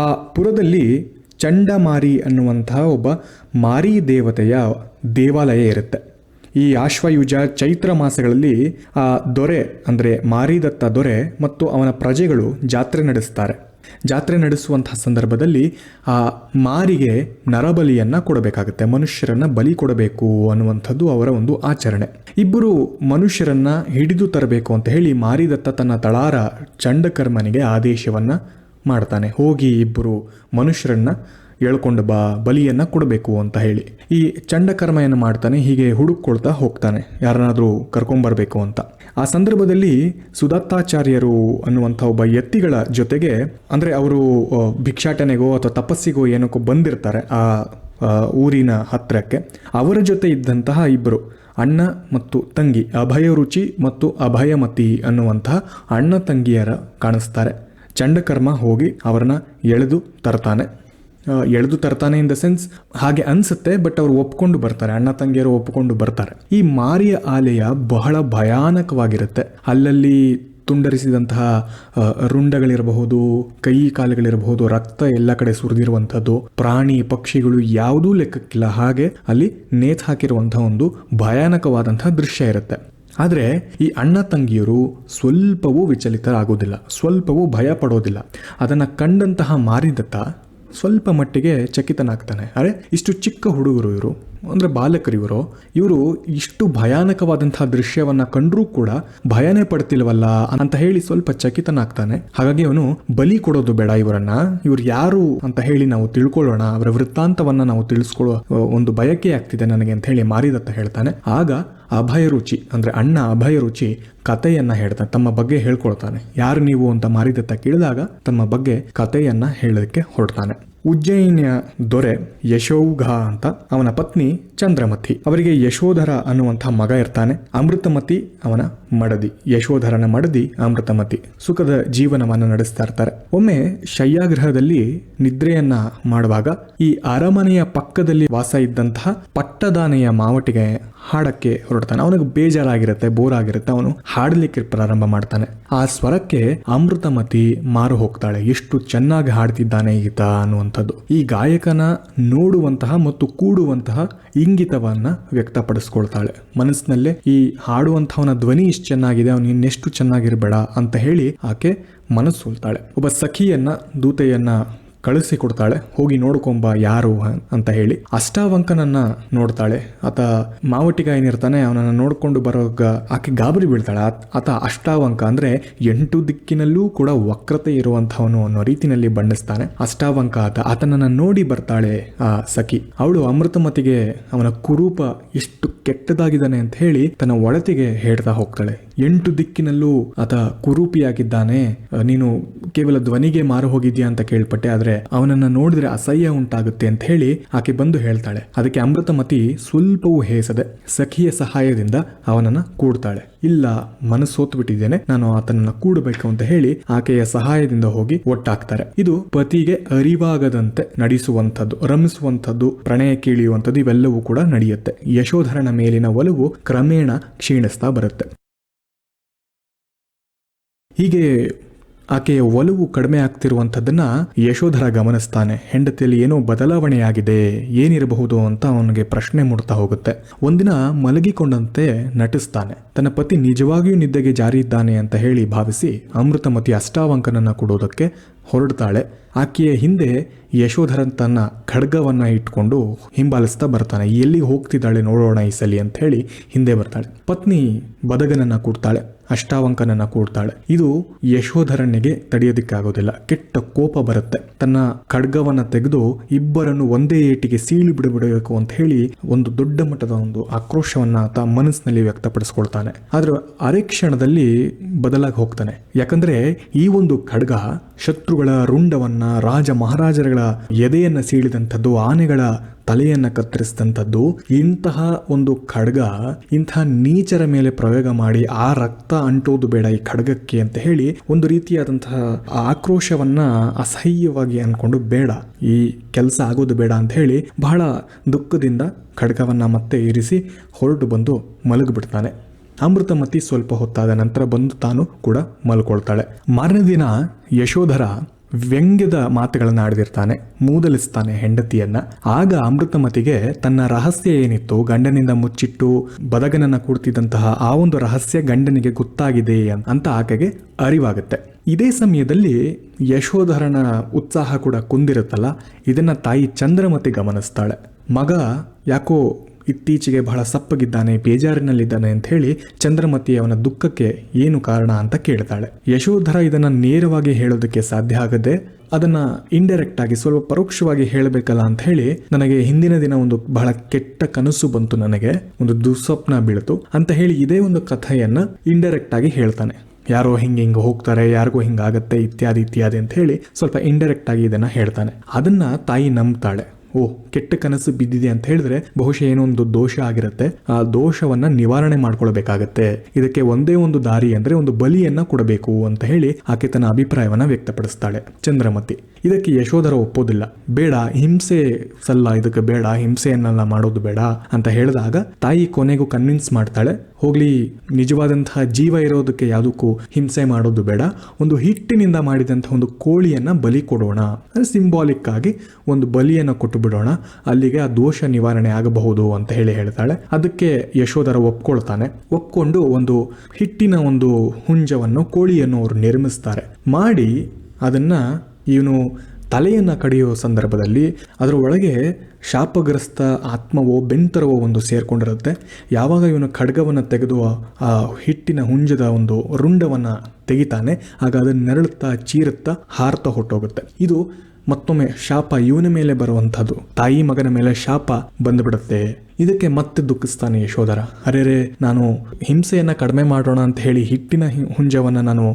ಆ ಪುರದಲ್ಲಿ ಚಂಡಮಾರಿ ಅನ್ನುವಂತಹ ಒಬ್ಬ ಮಾರಿ ದೇವತೆಯ ದೇವಾಲಯ ಇರುತ್ತೆ. ಈ ಆಶ್ವಯುಜ ಚೈತ್ರ ಮಾಸಗಳಲ್ಲಿ ಆ ದೊರೆ ಅಂದರೆ ಮಾರಿದತ್ತ ದೊರೆ ಮತ್ತು ಅವನ ಪ್ರಜೆಗಳು ಜಾತ್ರೆ ನಡೆಸ್ತಾರೆ. ಜಾತ್ರೆ ನಡೆಸುವಂತಹ ಸಂದರ್ಭದಲ್ಲಿ ಆ ಮಾರಿಗೆ ನರಬಲಿಯನ್ನ ಕೊಡಬೇಕಾಗುತ್ತೆ, ಮನುಷ್ಯರನ್ನ ಬಲಿ ಕೊಡಬೇಕು ಅನ್ನುವಂಥದ್ದು ಅವರ ಒಂದು ಆಚರಣೆ. ಇಬ್ಬರು ಮನುಷ್ಯರನ್ನ ಹಿಡಿದು ತರಬೇಕು ಅಂತ ಹೇಳಿ ಮಾರಿದತ್ತ ತನ್ನ ತಳಾರ ಚಂಡಕರ್ಮನಿಗೆ ಆದೇಶವನ್ನ ಮಾಡ್ತಾನೆ. ಹೋಗಿ ಇಬ್ಬರು ಮನುಷ್ಯರನ್ನ ಎಳ್ಕೊಂಡು ಬಾ, ಬಲಿಯನ್ನ ಕೊಡಬೇಕು ಅಂತ ಹೇಳಿ. ಈ ಚಂಡಕರ್ಮ ಏನು ಮಾಡ್ತಾನೆ, ಹೀಗೆ ಹುಡುಕೊಳ್ತಾ ಹೋಗ್ತಾನೆ ಯಾರನ್ನಾದ್ರೂ ಕರ್ಕೊಂಡ್ಬರ್ಬೇಕು ಅಂತ. ಆ ಸಂದರ್ಭದಲ್ಲಿ ಸುದತ್ತಾಚಾರ್ಯರು ಅನ್ನುವಂಥ ಒಬ್ಬ ಯತಿಗಳ ಜೊತೆಗೆ, ಅಂದ್ರೆ ಅವರು ಭಿಕ್ಷಾಟನೆಗೋ ಅಥವಾ ತಪಸ್ಸಿಗೋ ಏನಕ್ಕೋ ಬಂದಿರ್ತಾರೆ ಆ ಊರಿನ ಹತ್ತಿರಕ್ಕೆ. ಅವರ ಜೊತೆ ಇದ್ದಂತಹ ಇಬ್ಬರು ಅಣ್ಣ ಮತ್ತು ತಂಗಿ, ಅಭಯರುಚಿ ಮತ್ತು ಅಭಯಮತಿ ಅನ್ನುವಂತಹ ಅಣ್ಣ ತಂಗಿಯರ ಕಾಣಿಸ್ತಾರೆ. ಚಂಡಕರ್ಮ ಹೋಗಿ ಅವರನ್ನ ಎಳೆದು ತರ್ತಾನೆ ಇನ್ ದ ಸೆನ್ಸ್ ಹಾಗೆ ಅನ್ಸುತ್ತೆ, ಬಟ್ ಅವ್ರು ಒಪ್ಕೊಂಡು ಬರ್ತಾರೆ, ಅಣ್ಣ ತಂಗಿಯರು ಒಪ್ಕೊಂಡು ಬರ್ತಾರೆ. ಈ ಮಾರಿಯ ಆಲಯ ಬಹಳ ಭಯಾನಕವಾಗಿರುತ್ತೆ. ಅಲ್ಲಲ್ಲಿ ತುಂಡರಿಸಿದಂತಹ ರುಂಡಗಳಿರಬಹುದು, ಕೈ ಕಾಲುಗಳಿರಬಹುದು, ರಕ್ತ ಎಲ್ಲ ಕಡೆ ಸುರಿದಿರುವಂಥದ್ದು, ಪ್ರಾಣಿ ಪಕ್ಷಿಗಳು ಯಾವುದೂ ಲೆಕ್ಕಕ್ಕಿಲ್ಲ, ಹಾಗೆ ಅಲ್ಲಿ ನೇತು ಹಾಕಿರುವಂತಹ ಒಂದು ಭಯಾನಕವಾದಂತಹ ದೃಶ್ಯ ಇರುತ್ತೆ. ಆದರೆ ಈ ಅಣ್ಣ ತಂಗಿಯರು ಸ್ವಲ್ಪವೂ ವಿಚಲಿತರಾಗೋದಿಲ್ಲ, ಸ್ವಲ್ಪವೂ ಭಯ ಪಡೋದಿಲ್ಲ. ಅದನ್ನು ಕಂಡಂತಹ ಮಾರಿದತ್ತ ಸ್ವಲ್ಪ ಮಟ್ಟಿಗೆ ಚಕಿತನಾಗ್ತಾನೆ. ಅರೆ, ಇಷ್ಟು ಚಿಕ್ಕ ಹುಡುಗರು ಇವರು, ಅಂದರೆ ಬಾಲಕರು ಇವರು ಇಷ್ಟು ಭಯಾನಕವಾದಂತಹ ದೃಶ್ಯವನ್ನ ಕಂಡ್ರೂ ಕೂಡ ಭಯನೇ ಪಡ್ತಿಲ್ವಲ್ಲ ಅಂತ ಹೇಳಿ ಸ್ವಲ್ಪ ಚಕಿತನಾಗ್ತಾನೆ. ಹಾಗಾಗಿ ಅವನು ಬಲಿ ಕೊಡೋದು ಬೇಡ, ಇವ್ರು ಯಾರು ಅಂತ ಹೇಳಿ ನಾವು ತಿಳ್ಕೊಳ್ಳೋಣ, ಅವರ ವೃತ್ತಾಂತವನ್ನ ನಾವು ತಿಳಿಸ್ಕೊಳ್ಳೋ ಒಂದು ಬಯಕೆ ಆಗ್ತಿದೆ ನನಗೆ ಅಂತ ಹೇಳಿ ಮಾರಿದತ್ತ ಹೇಳ್ತಾನೆ. ಆಗ ಅಭಯರುಚಿ ಅಂದ್ರೆ ಅಣ್ಣ ಅಭಯರುಚಿ ಕಥೆಯನ್ನ ಹೇಳ್ತಾನೆ, ತಮ್ಮ ಬಗ್ಗೆ ಹೇಳ್ಕೊಳ್ತಾನೆ. ಯಾರು ನೀವು ಅಂತ ಮಾರಿದತ್ತ ಕೇಳಿದಾಗ ತಮ್ಮ ಬಗ್ಗೆ ಕಥೆಯನ್ನ ಹೇಳೋದಕ್ಕೆ ಹೊರಡ್ತಾನೆ. ಉಜ್ಜಯಿನಿಯ ದೊರೆ ಯಶೋಘ ಅಂತ, ಅವನ ಪತ್ನಿ ಚಂದ್ರಮತಿ. ಅವರಿಗೆ ಯಶೋಧರ ಅನ್ನುವಂತಹ ಮಗ ಇರ್ತಾನೆ. ಅಮೃತಮತಿ ಅವನ ಮಡದಿ. ಯಶೋಧರನ ಮಡದಿ ಅಮೃತಮತಿ ಸುಖದ ಜೀವನವನ್ನು ನಡೆಸ್ತಾ ಇರ್ತಾರೆ. ಒಮ್ಮೆ ಶಯ್ಯಾಗೃಹದಲ್ಲಿ ನಿದ್ರೆಯನ್ನ ಮಾಡುವಾಗ ಈ ಅರಮನೆಯ ಪಕ್ಕದಲ್ಲಿ ವಾಸ ಇದ್ದಂತಹ ಪಟ್ಟದಾನೆಯ ಮಾವಟಿಗೆ ಹಾಡಕ್ಕೆ ಹೊರಡ್ತಾನೆ. ಅವನಿಗೆ ಬೇಜಾರಾಗಿರುತ್ತೆ, ಬೋರ್ ಆಗಿರುತ್ತೆ. ಅವನು ಹಾಡಲಿಕ್ಕೆ ಪ್ರಾರಂಭ ಮಾಡ್ತಾನೆ. ಆ ಸ್ವರಕ್ಕೆ ಅಮೃತಮತಿ ಮಾರು ಹೋಗ್ತಾಳೆ. ಎಷ್ಟು ಚೆನ್ನಾಗಿ ಹಾಡ್ತಿದ್ದಾನೆ ಈತ ಅನ್ನುವಂಥದ್ದು. ಈ ಗಾಯಕನ ನೋಡುವಂತಹ ಮತ್ತು ಕೂಡುವಂತಹ ಇಂಗಿತವನ್ನ ವ್ಯಕ್ತಪಡಿಸ್ಕೊಳ್ತಾಳೆ ಮನಸ್ಸಿನಲ್ಲೇ. ಈ ಹಾಡುವಂತಹವನ ಧ್ವನಿ ಇಷ್ಟು ಚೆನ್ನಾಗಿದೆ, ಅವನು ಇನ್ನೆಷ್ಟು ಚೆನ್ನಾಗಿರ್ಬೇಡ ಅಂತ ಹೇಳಿ ಆಕೆ ಮನಸ್ಸೋಲ್ತಾಳೆ. ಒಬ್ಬ ಸಖಿಯನ್ನ, ದೂತೆಯನ್ನ ಕಳಿಸಿಕೊಡ್ತಾಳೆ. ಹೋಗಿ ನೋಡ್ಕೊಂಬ ಯಾರು ಅಂತ ಹೇಳಿ. ಅಷ್ಟಾವಂಕನನ್ನ ನೋಡ್ತಾಳೆ. ಆತ ಮಾವಟಿಗ ಏನಿರ್ತಾನೆ ಅವನನ್ನ ನೋಡ್ಕೊಂಡು ಬರೋಗ ಆಕೆ ಗಾಬರಿ ಬೀಳ್ತಾಳೆ. ಆತ ಅಷ್ಟಾವಂಕ ಅಂದ್ರೆ 8 ದಿಕ್ಕಿನಲ್ಲೂ ಕೂಡ ವಕ್ರತೆ ಇರುವಂತಹವನು ಅನ್ನೋ ರೀತಿನಲ್ಲಿ ಬಣ್ಣಿಸ್ತಾನೆ. ಅಷ್ಟಾವಂಕ ಆತನನ್ನ ನೋಡಿ ಬರ್ತಾಳೆ ಆ ಸಖಿ. ಅವಳು ಅಮೃತಮತಿಗೆ ಅವನ ಕುರೂಪ ಎಷ್ಟು ಕೆಟ್ಟದಾಗಿದ್ದಾನೆ ಅಂತ ಹೇಳಿ ತನ್ನ ಒಳತಿಗೆ ಹೇಳ್ತಾ ಹೋಗ್ತಾಳೆ. 8 ದಿಕ್ಕಿನಲ್ಲೂ ಆತ ಕುರೂಪಿಯಾಗಿದ್ದಾನೆ, ನೀನು ಕೇವಲ ಧ್ವನಿಗೆ ಮಾರು ಹೋಗಿದ್ಯಾ ಅಂತ ಕೇಳ್ಪಟ್ಟೆ, ಆದ್ರೆ ಅವನನ್ನ ನೋಡಿದ್ರೆ ಅಸಹ್ಯ ಉಂಟಾಗುತ್ತೆ ಅಂತ ಹೇಳಿ ಆಕೆ ಬಂದು ಹೇಳ್ತಾಳೆ. ಅದಕ್ಕೆ ಅಮೃತಮತಿ ಸ್ವಲ್ಪವೂ ಹೇಸದೆ ಸಖಿಯ ಸಹಾಯದಿಂದ ಅವನನ್ನ ಕೂಡ್ತಾಳೆ. ಇಲ್ಲ, ಮನಸ್ಸೋತು ಬಿಟ್ಟಿದ್ದೇನೆ, ನಾನು ಆತನನ್ನ ಕೂಡಬೇಕು ಅಂತ ಹೇಳಿ ಆಕೆಯ ಸಹಾಯದಿಂದ ಹೋಗಿ ಒಟ್ಟಾಗ್ತಾರೆ. ಇದು ಪತಿಗೆ ಅರಿವಾಗದಂತೆ ನಡೆಸುವಂಥದ್ದು, ರಮಿಸುವಂಥದ್ದು, ಪ್ರಣಯ ಕೀಳಿಯುವಂಥದ್ದು ಇವೆಲ್ಲವೂ ಕೂಡ ನಡೆಯುತ್ತೆ. ಯಶೋಧರನ ಮೇಲಿನ ಒಲವು ಕ್ರಮೇಣ ಕ್ಷೀಣಿಸ್ತಾ ಬರುತ್ತೆ. ಹೀಗೆ ಆಕೆಯ ಒಲವು ಕಡಿಮೆ ಆಗ್ತಿರುವಂಥದ್ದನ್ನ ಯಶೋಧರ ಗಮನಿಸ್ತಾನೆ. ಹೆಂಡತಿಯಲ್ಲಿ ಏನೋ ಬದಲಾವಣೆಯಾಗಿದೆ, ಏನಿರಬಹುದು ಅಂತ ಅವನಿಗೆ ಪ್ರಶ್ನೆ ಮೂಡ್ತಾ ಹೋಗುತ್ತೆ. ಒಂದಿನ ಮಲಗಿಕೊಂಡಂತೆ ನಟಿಸ್ತಾನೆ. ತನ್ನ ಪತಿ ನಿಜವಾಗಿಯೂ ನಿದ್ದೆಗೆ ಜಾರಿ ಇದ್ದಾನೆ ಅಂತ ಹೇಳಿ ಭಾವಿಸಿ ಅಮೃತಮತಿ ಅಷ್ಟಾವಂಕನನ್ನ ಕೊಡೋದಕ್ಕೆ ಹೊರಡ್ತಾಳೆ. ಆಕೆಯ ಹಿಂದೆ ಯಶೋಧರನ್ ತನ್ನ ಖಡ್ಗವನ್ನ ಇಟ್ಕೊಂಡು ಹಿಂಬಾಲಿಸ್ತಾ ಬರ್ತಾನೆ. ಎಲ್ಲಿಗೆ ಹೋಗ್ತಿದ್ದಾಳೆ ನೋಡೋಣ ಈ ಸಲಿ ಅಂತ ಹೇಳಿ ಹಿಂದೆ ಬರ್ತಾಳೆ. ಪತ್ನಿ ಬದಗನನ್ನ ಕೂಡ್ತಾಳೆ, ಅಷ್ಟಾವಂಕನನ್ನ ಕೂಡ್ತಾಳೆ. ಇದು ಯಶೋಧರನಿಗೆ ತಡೆಯೋದಿಕ್ಕಾಗೋದಿಲ್ಲ. ಕೆಟ್ಟ ಕೋಪ ಬರುತ್ತೆ. ತನ್ನ ಖಡ್ಗವನ್ನ ತೆಗೆದು ಇಬ್ಬರನ್ನು ಒಂದೇ ಏಟಿಗೆ ಸೀಳಿ ಬಿಡಬೇಕು ಅಂತ ಹೇಳಿ ಒಂದು ದೊಡ್ಡ ಮಟ್ಟದ ಒಂದು ಆಕ್ರೋಶವನ್ನ ಆತ ಮನಸ್ಸಿನಲ್ಲಿ ವ್ಯಕ್ತಪಡಿಸ್ಕೊಳ್ತಾನೆ. ಆದ್ರೆ ಅರೆ ಕ್ಷಣದಲ್ಲಿ ಬದಲಾಗಿ ಹೋಗ್ತಾನೆ. ಯಾಕಂದ್ರೆ ಈ ಒಂದು ಖಡ್ಗ ಶತ್ರುಗಳ ರುಂಡವನ್ನ, ರಾಜ ಮಹಾರಾಜರುಗಳ ಎದೆಯನ್ನ ಸೀಳಿದಂಥದ್ದು, ಆನೆಗಳ ತಲೆಯನ್ನ ಕತ್ತರಿಸಿದಂಥದ್ದು. ಇಂತಹ ಒಂದು ಖಡ್ಗ ಇಂತಹ ನೀಚರ ಮೇಲೆ ಪ್ರಯೋಗ ಮಾಡಿ ಆ ರಕ್ತ ಅಂಟೋದು ಬೇಡ ಈ ಖಡ್ಗಕ್ಕೆ ಅಂತ ಹೇಳಿ ಒಂದು ರೀತಿಯಾದಂತಹ ಆಕ್ರೋಶವನ್ನ ಅಸಹ್ಯವಾಗಿ ಅನ್ಕೊಂಡು ಬೇಡ, ಈ ಕೆಲಸ ಆಗೋದು ಬೇಡ ಅಂತ ಹೇಳಿ ಬಹಳ ದುಃಖದಿಂದ ಖಡ್ಗವನ್ನ ಮತ್ತೆ ಇರಿಸಿ ಹೊರಟು ಬಂದು ಮಲಗಿಬಿಡ್ತಾನೆ. ಅಮೃತಮತಿ ಸ್ವಲ್ಪ ಹೊತ್ತಾದ ನಂತರ ಬಂದು ತಾನು ಕೂಡ ಮಲ್ಕೊಳ್ತಾಳೆ. ಮಾರನೇ ದಿನ ಯಶೋಧರ ವ್ಯಂಗ್ಯದ ಮಾತುಗಳನ್ನು ಆಡಿದಿರ್ತಾನೆ, ಮೂದಲಿಸ್ತಾನೆ ಹೆಂಡತಿಯನ್ನ. ಆಗ ಅಮೃತಮತಿಗೆ ತನ್ನ ರಹಸ್ಯ ಏನಿತ್ತು, ಗಂಡನಿಂದ ಮುಚ್ಚಿಟ್ಟು ಬದಗನನ್ನ ಕೂಡ್ತಿದ್ದಂತಹ ಆ ಒಂದು ರಹಸ್ಯ ಗಂಡನಿಗೆ ಗೊತ್ತಾಗಿದೆ ಅಂತ ಆಕೆಗೆ ಅರಿವಾಗುತ್ತೆ. ಇದೇ ಸಮಯದಲ್ಲಿ ಯಶೋಧರನ ಉತ್ಸಾಹ ಕೂಡ ಕುಂದಿರುತ್ತಲ್ಲ, ಇದನ್ನ ತಾಯಿ ಚಂದ್ರಮತಿ ಗಮನಿಸ್ತಾಳೆ. ಮಗ ಯಾಕೋ ಇತ್ತೀಚೆಗೆ ಬಹಳ ಸಪ್ಪಗಿದ್ದಾನೆ, ಬೇಜಾರಿನಲ್ಲಿದ್ದಾನೆ ಅಂತ ಹೇಳಿ ಚಂದ್ರಮತಿ ಅವನ ದುಃಖಕ್ಕೆ ಏನು ಕಾರಣ ಅಂತ ಕೇಳ್ತಾಳೆ. ಯಶೋಧರ ಇದನ್ನ ನೇರವಾಗಿ ಹೇಳೋದಕ್ಕೆ ಸಾಧ್ಯ ಆಗದೆ ಅದನ್ನ ಇಂಡೈರೆಕ್ಟ್ ಆಗಿ ಸ್ವಲ್ಪ ಪರೋಕ್ಷವಾಗಿ ಹೇಳಬೇಕಲ್ಲ ಅಂತ ಹೇಳಿ, ನನಗೆ ಹಿಂದಿನ ದಿನ ಒಂದು ಬಹಳ ಕೆಟ್ಟ ಕನಸು ಬಂತು, ನನಗೆ ಒಂದು ದುಸ್ವಪ್ನ ಬೀಳ್ತು ಅಂತ ಹೇಳಿ ಇದೇ ಒಂದು ಕಥೆಯನ್ನ ಇಂಡೈರೆಕ್ಟ್ ಆಗಿ ಹೇಳ್ತಾನೆ. ಯಾರೋ ಹಿಂಗ ಹೋಗ್ತಾರೆ, ಯಾರಿಗೋ ಹಿಂಗಾಗತ್ತೆ, ಇತ್ಯಾದಿ ಇತ್ಯಾದಿ ಅಂತ ಹೇಳಿ ಸ್ವಲ್ಪ ಇಂಡೈರೆಕ್ಟ್ ಆಗಿ ಇದನ್ನ ಹೇಳ್ತಾನೆ. ಅದನ್ನ ತಾಯಿ ನಂಬ್ತಾಳೆ. ಓ, ಕೆಟ್ಟ ಕನಸು ಬಿದ್ದಿದೆ ಅಂತ ಹೇಳಿದ್ರೆ ಬಹುಶಃ ಏನೋ ಒಂದು ದೋಷ ಆಗಿರುತ್ತೆ, ಆ ದೋಷವನ್ನ ನಿವಾರಣೆ ಮಾಡ್ಕೊಳ್ಬೇಕಾಗತ್ತೆ, ಇದಕ್ಕೆ ಒಂದೇ ಒಂದು ದಾರಿ ಅಂದ್ರೆ ಒಂದು ಬಲಿಯನ್ನ ಕೊಡಬೇಕು ಅಂತ ಹೇಳಿ ಆಕೆ ತನ್ನ ಅಭಿಪ್ರಾಯವನ್ನ ವ್ಯಕ್ತಪಡಿಸ್ತಾಳೆ ಚಂದ್ರಮತಿ. ಇದಕ್ಕೆ ಯಶೋಧರ ಒಪ್ಪೋದಿಲ್ಲ. ಬೇಡ, ಹಿಂಸೆ ಸಲ್ಲ, ಇದಕ್ಕೆ ಬೇಡ, ಹಿಂಸೆಯನ್ನೆಲ್ಲ ಮಾಡೋದು ಬೇಡ ಅಂತ ಹೇಳಿದಾಗ ತಾಯಿ ಕೊನೆಗೂ ಕನ್ವಿನ್ಸ್ ಮಾಡ್ತಾಳೆ. ಹೋಗ್ಲಿ, ನಿಜವಾದಂತಹ ಜೀವ ಇರೋದಕ್ಕೆ ಯಾವುದಕ್ಕೂ ಹಿಂಸೆ ಮಾಡೋದು ಬೇಡ, ಒಂದು ಹಿಟ್ಟಿನಿಂದ ಮಾಡಿದಂತಹ ಒಂದು ಕೋಳಿಯನ್ನ ಬಲಿ ಕೊಡೋಣ, ಸಿಂಬಾಲಿಕ್ ಆಗಿ ಒಂದು ಬಲಿಯನ್ನ ಕೊಟ್ಟು ಬಿಡೋಣ, ಅಲ್ಲಿಗೆ ಆ ದೋಷ ನಿವಾರಣೆ ಆಗಬಹುದು ಅಂತ ಹೇಳಿ ಹೇಳ್ತಾಳೆ. ಅದಕ್ಕೆ ಯಶೋಧರ ಒಪ್ಕೊಳ್ತಾನೆ. ಒಪ್ಕೊಂಡು ಒಂದು ಹಿಟ್ಟಿನ ಒಂದು ಹುಂಜವನ್ನು, ಕೋಳಿಯನ್ನು ಅವರು ನಿರ್ಮಿಸ್ತಾರೆ. ಮಾಡಿ ಅದನ್ನ ಇವನು ತಲೆಯನ್ನ ಕಡಿಯೋ ಸಂದರ್ಭದಲ್ಲಿ ಅದರ ಒಳಗೆ ಶಾಪಗ್ರಸ್ತ ಆತ್ಮವೋ ಬೆಂತರವೋ ಒಂದು ಸೇರ್ಕೊಂಡಿರುತ್ತೆ. ಯಾವಾಗ ಇವನು ಖಡ್ಗವನ್ನು ತೆಗೆದು ಆ ಹಿಟ್ಟಿನ ಹುಂಜದ ಒಂದು ರುಂಡವನ್ನ ತೆಗಿತಾನೆ, ಆಗ ಅದನ್ನ ನೆರಳುತ್ತಾ ಚೀರುತ್ತಾ ಹಾರ್ತಾ ಹೊಟ್ಟೋಗುತ್ತೆ. ಇದು ಮತ್ತೊಮ್ಮೆ ಶಾಪ ಇವನ ಮೇಲೆ ಬರುವಂಥದ್ದು, ತಾಯಿ ಮಗನ ಮೇಲೆ ಶಾಪ ಬಂದ್ಬಿಡುತ್ತೆ. ಇದಕ್ಕೆ ಮತ್ತೆ ದುಃಖಿಸ್ತಾನೆ ಯಶೋಧರ. ಅರೆರೆ, ನಾನು ಹಿಂಸೆಯನ್ನ ಕಡಿಮೆ ಮಾಡೋಣ ಅಂತ ಹೇಳಿ ಹಿಟ್ಟಿನ ಹುಂಜವನ್ನ ನಾನು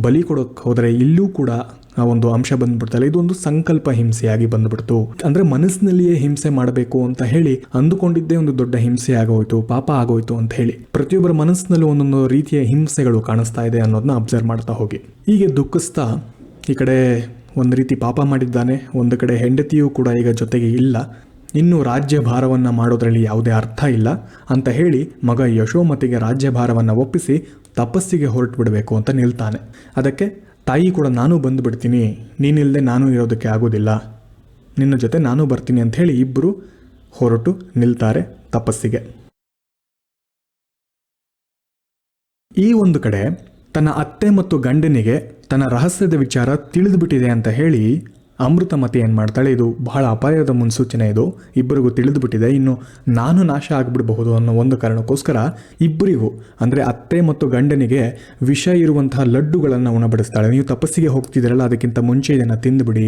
ಬಲಿ ಕೊಡೋಕೆ ಹೋದರೆ ಇಲ್ಲೂ ಕೂಡ ಆ ಒಂದು ಅಂಶ ಬಂದ್ಬಿಡ್ತಲ್ಲ, ಇದೊಂದು ಸಂಕಲ್ಪ ಹಿಂಸೆಯಾಗಿ ಬಂದ್ಬಿಡ್ತು. ಅಂದ್ರೆ ಮನಸ್ಸಿನಲ್ಲಿಯೇ ಹಿಂಸೆ ಮಾಡಬೇಕು ಅಂತ ಹೇಳಿ ಅಂದುಕೊಂಡಿದ್ದೇ ಒಂದು ದೊಡ್ಡ ಹಿಂಸೆ ಆಗೋಯ್ತು, ಪಾಪ ಆಗೋಯ್ತು ಅಂತ ಹೇಳಿ. ಪ್ರತಿಯೊಬ್ಬರ ಮನಸ್ಸಿನಲ್ಲೂ ಒಂದೊಂದು ರೀತಿಯ ಹಿಂಸೆಗಳು ಕಾಣಿಸ್ತಾ ಇದೆ ಅನ್ನೋದನ್ನ ಅಬ್ಸರ್ವ್ ಮಾಡ್ತಾ ಹೋಗಿ. ಹೀಗೆ ದುಃಖಿಸ್ತಾ ಈ ಕಡೆ ಒಂದು ರೀತಿ ಪಾಪ ಮಾಡಿದ್ದಾನೆ, ಒಂದು ಕಡೆ ಹೆಂಡತಿಯೂ ಕೂಡ ಈಗ ಜೊತೆಗೆ ಇಲ್ಲ, ಇನ್ನು ರಾಜ್ಯಭಾರವನ್ನು ಮಾಡೋದ್ರಲ್ಲಿ ಯಾವುದೇ ಅರ್ಥ ಇಲ್ಲ ಅಂತ ಹೇಳಿ ಮಗ ಯಶೋಮತಿಗೆ ರಾಜ್ಯಭಾರವನ್ನು ಒಪ್ಪಿಸಿ ತಪಸ್ಸಿಗೆ ಹೊರಟು ಬಿಡಬೇಕು ಅಂತ ನಿಲ್ತಾನೆ. ಅದಕ್ಕೆ ತಾಯಿ ಕೂಡ ನಾನು ಬಂದುಬಿಡ್ತೀನಿ, ನೀನಿಲ್ಲದೆ ನಾನು ಇರೋದಕ್ಕೆ ಆಗೋದಿಲ್ಲ, ನಿನ್ನ ಜೊತೆ ನಾನು ಬರ್ತೀನಿ ಅಂತ ಹೇಳಿ ಇಬ್ಬರು ಹೊರಟು ನಿಲ್ತಾರೆ ತಪಸ್ಸಿಗೆ. ಈ ಒಂದು ಕಡೆ ತನ್ನ ಅತ್ತೆ ಮತ್ತು ಗಂಡನಿಗೆ ತನ್ನ ರಹಸ್ಯದ ವಿಚಾರ ತಿಳಿದುಬಿಟ್ಟಿದೆ ಅಂತ ಹೇಳಿ ಅಮೃತಮತಿ ಏನು ಮಾಡ್ತಾಳೆ, ಇದು ಬಹಳ ಅಪಾಯದ ಮುನ್ಸೂಚನೆ, ಇದು ಇಬ್ಬರಿಗೂ ತಿಳಿದುಬಿಟ್ಟಿದೆ, ಇನ್ನು ನಾನು ನಾಶ ಆಗಿಬಿಡಬಹುದು ಅನ್ನೋ ಒಂದು ಕಾರಣಕ್ಕೋಸ್ಕರ ಇಬ್ಬರಿಗೂ ಅಂದರೆ ಅತ್ತೆ ಮತ್ತು ಗಂಡನಿಗೆ ವಿಷ ಇರುವಂತಹ ಲಡ್ಡುಗಳನ್ನು ಉಣಬಡಿಸ್ತಾಳೆ. ನೀವು ತಪಸ್ಸಿಗೆ ಹೋಗ್ತಿದ್ದೀರಲ್ಲ, ಅದಕ್ಕಿಂತ ಮುಂಚೆ ಇದನ್ನು ತಿಂದುಬಿಡಿ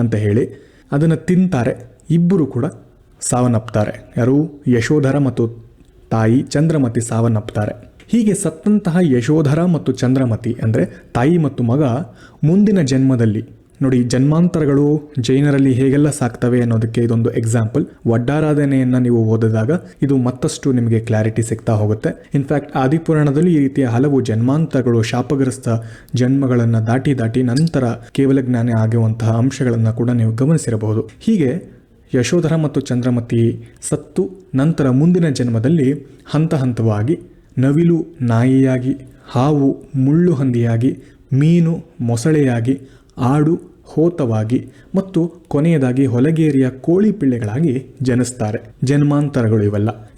ಅಂತ ಹೇಳಿ ಅದನ್ನು ತಿಂತಾರೆ. ಇಬ್ಬರು ಕೂಡ ಸಾವನ್ನಪ್ತಾರೆ. ಯಾರು? ಯಶೋಧರ ಮತ್ತು ತಾಯಿ ಚಂದ್ರಮತಿ ಸಾವನ್ನಪ್ತಾರೆ. ಹೀಗೆ ಸತ್ತಂತಹ ಯಶೋಧರ ಮತ್ತು ಚಂದ್ರಮತಿ ಅಂದರೆ ತಾಯಿ ಮತ್ತು ಮಗ ಮುಂದಿನ ಜನ್ಮದಲ್ಲಿ ನೋಡಿ, ಜನ್ಮಾಂತರಗಳು ಜೈನರಲ್ಲಿ ಹೇಗೆಲ್ಲ ಸಾಕ್ತವೆ ಅನ್ನೋದಕ್ಕೆ ಇದೊಂದು ಎಕ್ಸಾಂಪಲ್. ವಡ್ಡಾರಾಧನೆಯನ್ನು ನೀವು ಓದಿದಾಗ ಇದು ಮತ್ತಷ್ಟು ನಿಮಗೆ ಕ್ಲಾರಿಟಿ ಸಿಗ್ತಾ ಹೋಗುತ್ತೆ. ಇನ್ಫ್ಯಾಕ್ಟ್ ಆದಿಪುರಾಣದಲ್ಲಿ ಈ ರೀತಿಯ ಹಲವು ಜನ್ಮಾಂತರಗಳು, ಶಾಪಗ್ರಸ್ತ ಜನ್ಮಗಳನ್ನು ದಾಟಿ ನಂತರ ಕೇವಲ ಜ್ಞಾನ ಆಗುವಂತಹ ಅಂಶಗಳನ್ನು ಕೂಡ ನೀವು ಗಮನಿಸಿರಬಹುದು. ಹೀಗೆ ಯಶೋಧರ ಮತ್ತು ಚಂದ್ರಮತಿ ಸತ್ತು ನಂತರ ಮುಂದಿನ ಜನ್ಮದಲ್ಲಿ ಹಂತ ಹಂತವಾಗಿ ನವಿಲು ನಾಯಿಯಾಗಿ, ಹಾವು ಮುಳ್ಳು ಹಂದಿಯಾಗಿ, ಮೀನು ಮೊಸಳೆಯಾಗಿ, ಆಡು ಹೋತವಾಗಿ ಮತ್ತು ಕೊನೆಯದಾಗಿ ಹೊಲಗೇರಿಯ ಕೋಳಿ ಪಿಳ್ಳೆಗಳಾಗಿ ಜನಿಸ್ತಾರೆ. ಜನ್ಮಾಂತರಗಳು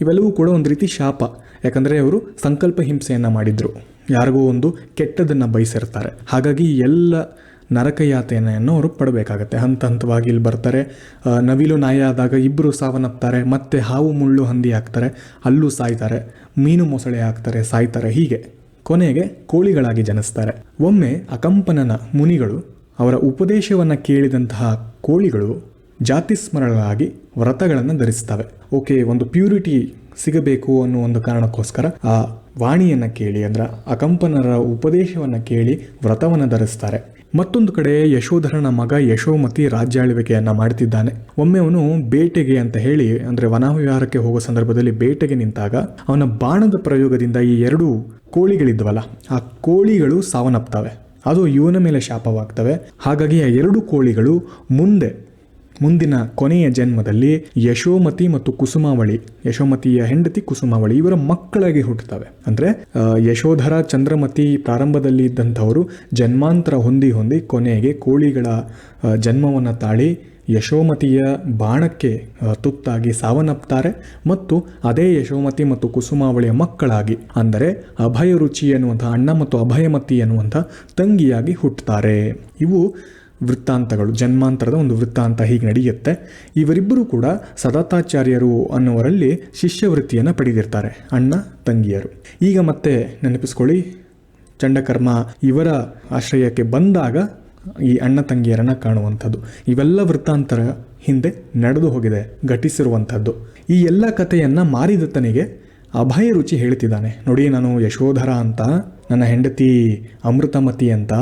ಇವೆಲ್ಲವೂ ಕೂಡ ಒಂದು ರೀತಿ ಶಾಪ. ಯಾಕಂದರೆ ಅವರು ಸಂಕಲ್ಪ ಹಿಂಸೆಯನ್ನು ಮಾಡಿದ್ರು, ಯಾರಿಗೋ ಒಂದು ಕೆಟ್ಟದನ್ನು ಬಯಸಿರ್ತಾರೆ. ಹಾಗಾಗಿ ಎಲ್ಲ ನರಕಯಾತನೆಯನ್ನು ಅವರು ಪಡಬೇಕಾಗತ್ತೆ. ಹಂತ ಹಂತವಾಗಿ ಇಲ್ಲಿ ಬರ್ತಾರೆ. ನವಿಲು ನಾಯಿ ಆದಾಗ ಇಬ್ಬರು ಸಾವನ್ನಪ್ತಾರೆ, ಮತ್ತೆ ಹಾವು ಮುಳ್ಳು ಹಂದಿ ಆಗ್ತಾರೆ, ಅಲ್ಲೂ ಸಾಯ್ತಾರೆ, ಮೀನು ಮೊಸಳೆ ಆಗ್ತಾರೆ, ಸಾಯ್ತಾರೆ. ಹೀಗೆ ಕೊನೆಗೆ ಕೋಳಿಗಳಾಗಿ ಜನಿಸ್ತಾರೆ. ಒಮ್ಮೆ ಅಕಂಪನನ ಮುನಿಗಳು ಅವರ ಉಪದೇಶವನ್ನು ಕೇಳಿದಂತಹ ಕೋಳಿಗಳು ಜಾತಿಸ್ಮರಣೆಗಳಾಗಿ ವ್ರತಗಳನ್ನು ಧರಿಸ್ತವೆ. ಓಕೆ, ಒಂದು ಪ್ಯೂರಿಟಿ ಸಿಗಬೇಕು ಅನ್ನೋ ಒಂದು ಕಾರಣಕ್ಕೋಸ್ಕರ ಆ ವಾಣಿಯನ್ನು ಕೇಳಿ ಅಂದ್ರೆ ಅಕಂಪನರ ಉಪದೇಶವನ್ನು ಕೇಳಿ ವ್ರತವನ್ನು ಧರಿಸ್ತಾರೆ. ಮತ್ತೊಂದು ಕಡೆ ಯಶೋಧರನ ಮಗ ಯಶೋಮತಿ ರಾಜ್ಯಾಳ್ವಿಕೆಯನ್ನು ಮಾಡ್ತಿದ್ದಾನೆ. ಒಮ್ಮೆ ಅವನು ಬೇಟೆಗೆ ಅಂತ ಹೇಳಿ ಅಂದರೆ ವನವಿಹಾರಕ್ಕೆ ಹೋಗೋ ಸಂದರ್ಭದಲ್ಲಿ ಬೇಟೆಗೆ ನಿಂತಾಗ ಅವನ ಬಾಣದ ಪ್ರಯೋಗದಿಂದ ಈ ಎರಡು ಕೋಳಿಗಳಿದ್ವಲ್ಲ, ಆ ಕೋಳಿಗಳು ಸಾವನ್ನಪ್ತವೆ. ಅದು ಇವನ ಮೇಲೆ ಶಾಪವಾಗ್ತವೆ. ಹಾಗಾಗಿ ಆ ಎರಡು ಕೋಳಿಗಳು ಮುಂದಿನ ಕೊನೆಯ ಜನ್ಮದಲ್ಲಿ ಯಶೋಮತಿ ಮತ್ತು ಕುಸುಮಾವಳಿ, ಯಶೋಮತಿಯ ಹೆಂಡತಿ ಕುಸುಮಾವಳಿ, ಇವರ ಮಕ್ಕಳಾಗಿ ಹುಟ್ಟುತ್ತವೆ. ಅಂದರೆ ಯಶೋಧರ ಚಂದ್ರಮತಿ ಪ್ರಾರಂಭದಲ್ಲಿ ಇದ್ದಂಥವರು ಜನ್ಮಾಂತರ ಹೊಂದಿ ಕೊನೆಗೆ ಕೋಳಿಗಳ ಜನ್ಮವನ್ನು ತಾಳಿ ಯಶೋಮತಿಯ ಬಾಣಕ್ಕೆ ತುತ್ತಾಗಿ ಸಾವನ್ನಪ್ತಾರೆ. ಮತ್ತು ಅದೇ ಯಶೋಮತಿ ಮತ್ತು ಕುಸುಮಾವಳಿಯ ಮಕ್ಕಳಾಗಿ ಅಂದರೆ ಅಭಯ ರುಚಿ ಎನ್ನುವಂಥ ಅಣ್ಣ ಮತ್ತು ಅಭಯಮತಿ ಎನ್ನುವಂಥ ತಂಗಿಯಾಗಿ ಹುಟ್ಟುತ್ತಾರೆ. ಇವು ವೃತ್ತಾಂತಗಳು, ಜನ್ಮಾಂತರದ ಒಂದು ವೃತ್ತಾಂತ ಹೀಗೆ ನಡೆಯುತ್ತೆ. ಇವರಿಬ್ಬರು ಕೂಡ ಸದಾತಾಚಾರ್ಯರು ಅನ್ನೋವರಲ್ಲಿ ಶಿಷ್ಯವೃತ್ತಿಯನ್ನು ಪಡೆದಿರ್ತಾರೆ, ಅಣ್ಣ ತಂಗಿಯರು. ಈಗ ಮತ್ತೆ ನೆನಪಿಸ್ಕೊಳ್ಳಿ, ಚಂಡಕರ್ಮ ಇವರ ಆಶ್ರಯಕ್ಕೆ ಬಂದಾಗ ಈ ಅಣ್ಣ ತಂಗಿಯರನ್ನು ಕಾಣುವಂಥದ್ದು ಇವೆಲ್ಲ ವೃತ್ತಾಂತರ ಹಿಂದೆ ನಡೆದು ಹೋಗಿದೆ, ಘಟಿಸಿರುವಂಥದ್ದು. ಈ ಎಲ್ಲ ಕಥೆಯನ್ನು ಮಾರಿದತ್ತನಿಗೆ ಅಭಯ ರುಚಿ ಹೇಳ್ತಿದ್ದಾನೆ. ನೋಡಿ, ನಾನು ಯಶೋಧರ ಅಂತ, ನನ್ನ ಹೆಂಡತಿ ಅಮೃತಮತಿ ಅಂತ,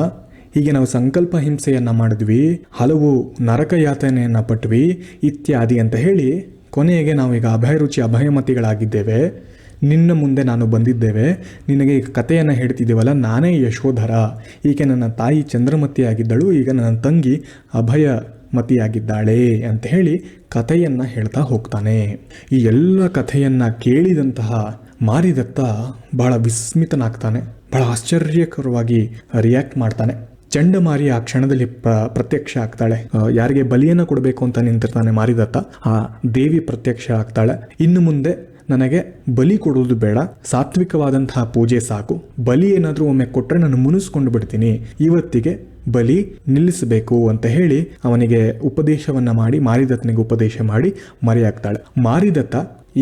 ಹೀಗೆ ನಾವು ಸಂಕಲ್ಪ ಹಿಂಸೆಯನ್ನು ಮಾಡಿದ್ವಿ, ಹಲವು ನರಕಯಾತನೆಯನ್ನು ಪಟ್ವಿ ಇತ್ಯಾದಿ ಅಂತ ಹೇಳಿ ಕೊನೆಗೆ ನಾವೀಗ ಅಭಯ ರುಚಿ ಅಭಯಮತಿಗಳಾಗಿದ್ದೇವೆ, ನಿನ್ನ ಮುಂದೆ ನಾನು ಬಂದಿದ್ದೇವೆ, ನಿನಗೆ ಕಥೆಯನ್ನು ಹೇಳ್ತಿದ್ದೀವಲ್ಲ, ನಾನೇ ಯಶೋಧರ, ಈಕೆ ನನ್ನ ತಾಯಿ ಚಂದ್ರಮತಿ ಆಗಿದ್ದಳು, ಈಗ ನನ್ನ ತಂಗಿ ಅಭಯಮತಿಯಾಗಿದ್ದಾಳೆ ಅಂತ ಹೇಳಿ ಕಥೆಯನ್ನು ಹೇಳ್ತಾ ಹೋಗ್ತಾನೆ. ಈ ಎಲ್ಲ ಕಥೆಯನ್ನು ಕೇಳಿದಂತಹ ಮಾರಿದತ್ತ ಬಹಳ ವಿಸ್ಮಿತನಾಗ್ತಾನೆ, ಬಹಳ ಆಶ್ಚರ್ಯಕರವಾಗಿ ರಿಯಾಕ್ಟ್ ಮಾಡ್ತಾನೆ. ಚಂಡಮಾರಿ ಆ ಕ್ಷಣದಲ್ಲಿ ಪ್ರತ್ಯಕ್ಷ ಆಗ್ತಾಳೆ. ಯಾರಿಗೆ ಬಲಿಯನ್ನು ಕೊಡಬೇಕು ಅಂತ ನಿಂತಿರ್ತಾನೆ ಮಾರಿದತ್ತ, ಆ ದೇವಿ ಪ್ರತ್ಯಕ್ಷ ಆಗ್ತಾಳೆ. ಇನ್ನು ಮುಂದೆ ನನಗೆ ಬಲಿ ಕೊಡುವುದು ಬೇಡ, ಸಾತ್ವಿಕವಾದಂತಹ ಪೂಜೆ ಸಾಕು, ಬಲಿ ಏನಾದರೂ ಒಮ್ಮೆ ಕೊಟ್ಟರೆ ನಾನು ಮುನಿಸ್ಕೊಂಡು ಬಿಡ್ತೀನಿ, ಇವತ್ತಿಗೆ ಬಲಿ ನಿಲ್ಲಿಸಬೇಕು ಅಂತ ಹೇಳಿ ಅವನಿಗೆ ಉಪದೇಶವನ್ನು ಮಾಡಿ, ಮಾರಿದತ್ತನಿಗೆ ಉಪದೇಶ ಮಾಡಿ ಮರೆಯಾಗ್ತಾಳೆ. ಮಾರಿದತ್ತ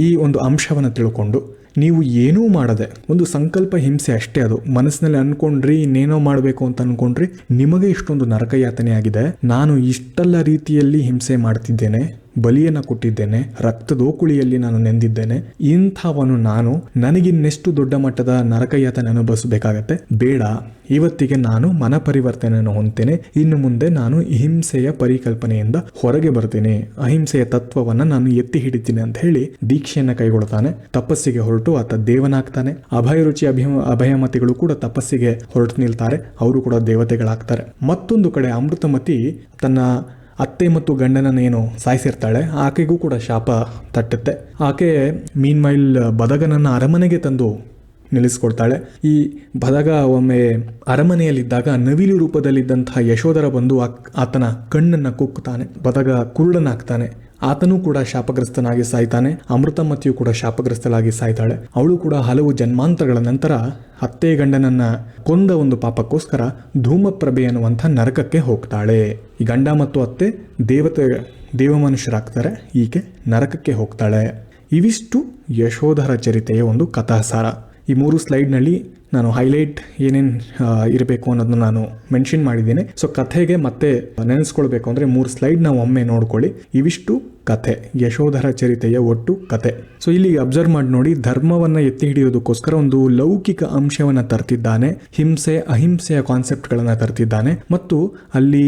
ಈ ಒಂದು ಅಂಶವನ್ನು ತಿಳ್ಕೊಂಡು, ನೀವು ಏನೂ ಮಾಡದೆ ಒಂದು ಸಂಕಲ್ಪ ಹಿಂಸೆ ಅಷ್ಟೇ, ಅದು ಮನಸ್ಸಿನಲ್ಲಿ ಅನ್ಕೊಂಡ್ರಿ, ಇನ್ನೇನೋ ಮಾಡಬೇಕು ಅಂತ ಅನ್ಕೊಂಡ್ರಿ, ನಿಮಗೆ ಇಷ್ಟೊಂದು ನರಕಯಾತನೆ ಆಗಿದೆ, ನಾನು ಇಷ್ಟೆಲ್ಲ ರೀತಿಯಲ್ಲಿ ಹಿಂಸೆ ಮಾಡ್ತಿದ್ದೇನೆ, ಬಲಿಯನ್ನು ಕೊಟ್ಟಿದ್ದೇನೆ, ರಕ್ತದೋಕುಳಿಯಲ್ಲಿ ನಾನು ನೆಂದಿದ್ದೇನೆ, ಇಂಥವನು ನಾನು, ನನಗಿನ್ನೆಷ್ಟು ದೊಡ್ಡ ಮಟ್ಟದ ನರಕಯಾತನೆ ಅನುಭವಿಸಬೇಕಾಗತ್ತೆ, ಬೇಡ, ಇವತ್ತಿಗೆ ನಾನು ಮನ ಪರಿವರ್ತನೆಯನ್ನು ಹೊಂದ್ತೇನೆ, ಇನ್ನು ಮುಂದೆ ನಾನು ಹಿಂಸೆಯ ಪರಿಕಲ್ಪನೆಯಿಂದ ಹೊರಗೆ ಬರ್ತೇನೆ, ಅಹಿಂಸೆಯ ತತ್ವವನ್ನು ನಾನು ಎತ್ತಿ ಹಿಡಿತೀನಿ ಅಂತ ಹೇಳಿ ದೀಕ್ಷೆಯನ್ನು ಕೈಗೊಳ್ತಾನೆ. ತಪಸ್ಸಿಗೆ ಹೊರಟು ಆತ ದೇವನಾಗ್ತಾನೆ. ಅಭಯರುಚಿ ಅಭಯಮತಿಗಳು ಕೂಡ ತಪಸ್ಸಿಗೆ ಹೊರಟು ನಿಲ್ತಾರೆ, ಅವರು ಕೂಡ ದೇವತೆಗಳಾಗ್ತಾರೆ. ಮತ್ತೊಂದು ಕಡೆ ಅಮೃತಮತಿ ತನ್ನ ಅತ್ತೆ ಮತ್ತು ಗಂಡನನ್ನೇನು ಸಾಯಿಸಿರ್ತಾಳೆ, ಆಕೆಗೂ ಕೂಡ ಶಾಪ ತಟ್ಟುತ್ತೆ. ಆಕೆ ಮೀನ್ಮೈಲ್ ಬದಗನನ್ನ ಅರಮನೆಗೆ ತಂದು ನಿಲ್ಲಿಸ್ಕೊಳ್ತಾಳೆ. ಈ ಬದಗ ಒಮ್ಮೆ ಅರಮನೆಯಲ್ಲಿದ್ದಾಗ ನವಿಲು ರೂಪದಲ್ಲಿದ್ದಂತಹ ಯಶೋಧರ ಬಂದು ಆತನ ಕಣ್ಣನ್ನು ಕುಕ್ಕುತ್ತಾನೆ. ಬದಗ ಕುರುಡನಾಗ್ತಾನೆ. ಆತನೂ ಕೂಡ ಶಾಪಗ್ರಸ್ತನಾಗಿ ಸಾಯ್ತಾನೆ. ಅಮೃತಮತಿಯು ಕೂಡ ಶಾಪಗ್ರಸ್ತಳಾಗಿ ಸಾಯ್ತಾಳೆ. ಅವಳು ಕೂಡ ಹಲವು ಜನ್ಮಾಂತರಗಳ ನಂತರ ಅತ್ತೆ ಗಂಡನನ್ನ ಕೊಂದ ಒಂದು ಪಾಪಕ್ಕೋಸ್ಕರ ಧೂಮಪ್ರಭೆ ಅನ್ನುವಂಥ ನರಕಕ್ಕೆ ಹೋಗ್ತಾಳೆ. ಈ ಗಂಡ ಮತ್ತು ಅತ್ತೆ ದೇವ ಮನುಷ್ಯರಾಗ್ತಾರೆ, ಈಕೆ ನರಕಕ್ಕೆ ಹೋಗ್ತಾಳೆ. ಇವಿಷ್ಟು ಯಶೋಧರ ಚರಿತೆಯ ಒಂದು ಕಥಾಸಾರ. ಈ 3 ಸ್ಲೈಡ್ನಲ್ಲಿ ನಾನು ಹೈಲೈಟ್ ಏನೇನು ಇರಬೇಕು ಅನ್ನೋದನ್ನ ನಾನು ಮೆನ್ಷನ್ ಮಾಡಿದ್ದೀನಿ. ಸೊ ಕಥೆಗೆ ಮತ್ತೆ ನೆನೆಸ್ಕೊಳ್ಬೇಕು ಅಂದರೆ 3 ಸ್ಲೈಡ್ ನಾವು ಒಮ್ಮೆ ನೋಡ್ಕೊಳ್ಳಿ. ಇವಿಷ್ಟು ಕಥೆ, ಯಶೋಧರ ಚರಿತೆಯ ಒಟ್ಟು ಕಥೆ. ಸೊ ಇಲ್ಲಿ ಅಬ್ಸರ್ವ್ ಮಾಡಿ ನೋಡಿ, ಧರ್ಮವನ್ನು ಎತ್ತಿ ಹಿಡಿಯೋದಕ್ಕೋಸ್ಕರ ಒಂದು ಲೌಕಿಕ ಅಂಶವನ್ನು ತರ್ತಿದ್ದಾನೆ, ಹಿಂಸೆ ಅಹಿಂಸೆಯ ಕಾನ್ಸೆಪ್ಟ್ಗಳನ್ನು ತರ್ತಿದ್ದಾನೆ, ಮತ್ತು ಅಲ್ಲಿ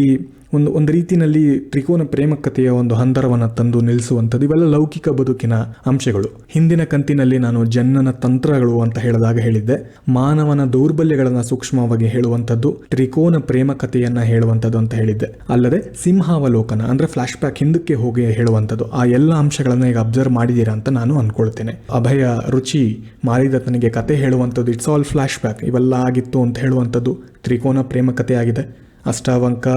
ಒಂದು ರೀತಿಯಲ್ಲಿ ತ್ರಿಕೋನ ಪ್ರೇಮಕತೆಯ ಒಂದು ಹಂದರವನ್ನು ತಂದು ನಿಲ್ಲಿಸುವಂಥದ್ದು. ಇವೆಲ್ಲ ಲೌಕಿಕ ಬದುಕಿನ ಅಂಶಗಳು. ಹಿಂದಿನ ಕಂತಿನಲ್ಲಿ ನಾನು ಜನ್ನನ ತಂತ್ರಗಳು ಅಂತ ಹೇಳಿದಾಗ ಹೇಳಿದ್ದೆ, ಮಾನವನ ದೌರ್ಬಲ್ಯಗಳನ್ನು ಸೂಕ್ಷ್ಮವಾಗಿ ಹೇಳುವಂಥದ್ದು, ತ್ರಿಕೋನ ಪ್ರೇಮಕತೆಯನ್ನ ಹೇಳುವಂಥದ್ದು ಅಂತ ಹೇಳಿದ್ದೆ. ಅಲ್ಲದೆ ಸಿಂಹಾವಲೋಕನ ಅಂದ್ರೆ ಫ್ಲಾಶ್ ಬ್ಯಾಕ್, ಹಿಂದಕ್ಕೆ ಹೋಗಿ ಹೇಳುವಂಥದ್ದು. ಆ ಎಲ್ಲ ಅಂಶಗಳನ್ನ ಈಗ ಅಬ್ಸರ್ವ್ ಮಾಡಿದ್ದೀರಾ ಅಂತ ನಾನು ಅನ್ಕೊಳ್ತೇನೆ. ಅಭಯ ರುಚಿ ಮಾರಿದತನಿಗೆ ಕತೆ ಹೇಳುವಂಥದ್ದು, ಇಟ್ಸ್ ಆಲ್ ಫ್ಲಾಶ್ ಬ್ಯಾಕ್, ಇವೆಲ್ಲ ಆಗಿತ್ತು ಅಂತ ಹೇಳುವಂಥದ್ದು ತ್ರಿಕೋನ ಪ್ರೇಮಕತೆ ಆಗಿದೆ. ಅಷ್ಟಾವಂಕ,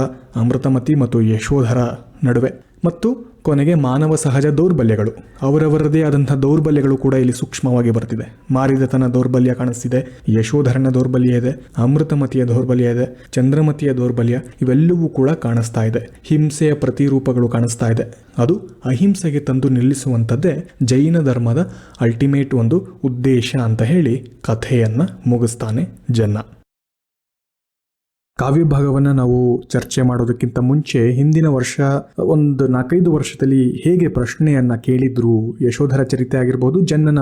ಅಮೃತಮತಿ ಮತ್ತು ಯಶೋಧರ ನಡುವೆ, ಮತ್ತು ಕೊನೆಗೆ ಮಾನವ ಸಹಜ ದೌರ್ಬಲ್ಯಗಳು, ಅವರವರದೇ ಆದಂಥ ದೌರ್ಬಲ್ಯಗಳು ಕೂಡ ಇಲ್ಲಿ ಸೂಕ್ಷ್ಮವಾಗಿ ಬರ್ತಿದೆ. ಮಾರಿದತನ ದೌರ್ಬಲ್ಯ ಕಾಣಿಸ್ತಿದೆ, ಯಶೋಧರನ ದೌರ್ಬಲ್ಯ ಇದೆ, ಅಮೃತಮತಿಯ ದೌರ್ಬಲ್ಯ ಇದೆ, ಚಂದ್ರಮತಿಯ ದೌರ್ಬಲ್ಯ, ಇವೆಲ್ಲವೂ ಕೂಡ ಕಾಣಿಸ್ತಾ ಇದೆ. ಹಿಂಸೆಯ ಪ್ರತಿರೂಪಗಳು ಕಾಣಿಸ್ತಾ ಇದೆ. ಅದು ಅಹಿಂಸೆಗೆ ತಂದು ನಿಲ್ಲಿಸುವಂಥದ್ದೇ ಜೈನ ಧರ್ಮದ ಅಲ್ಟಿಮೇಟ್ ಒಂದು ಉದ್ದೇಶ ಅಂತ ಹೇಳಿ ಕಥೆಯನ್ನು ಮುಗಿಸ್ತಾನೆ ಜನ್ನ. ಕಾವ್ಯಭಾಗವನ್ನು ನಾವು ಚರ್ಚೆ ಮಾಡೋದಕ್ಕಿಂತ ಮುಂಚೆ ಹಿಂದಿನ ವರ್ಷ ಒಂದು 4-5 ವರ್ಷದಲ್ಲಿ ಹೇಗೆ ಪ್ರಶ್ನೆಯನ್ನ ಕೇಳಿದ್ರು, ಯಶೋಧರ ಚರಿತೆ ಆಗಿರ್ಬೋದು, ಜನ್ನನ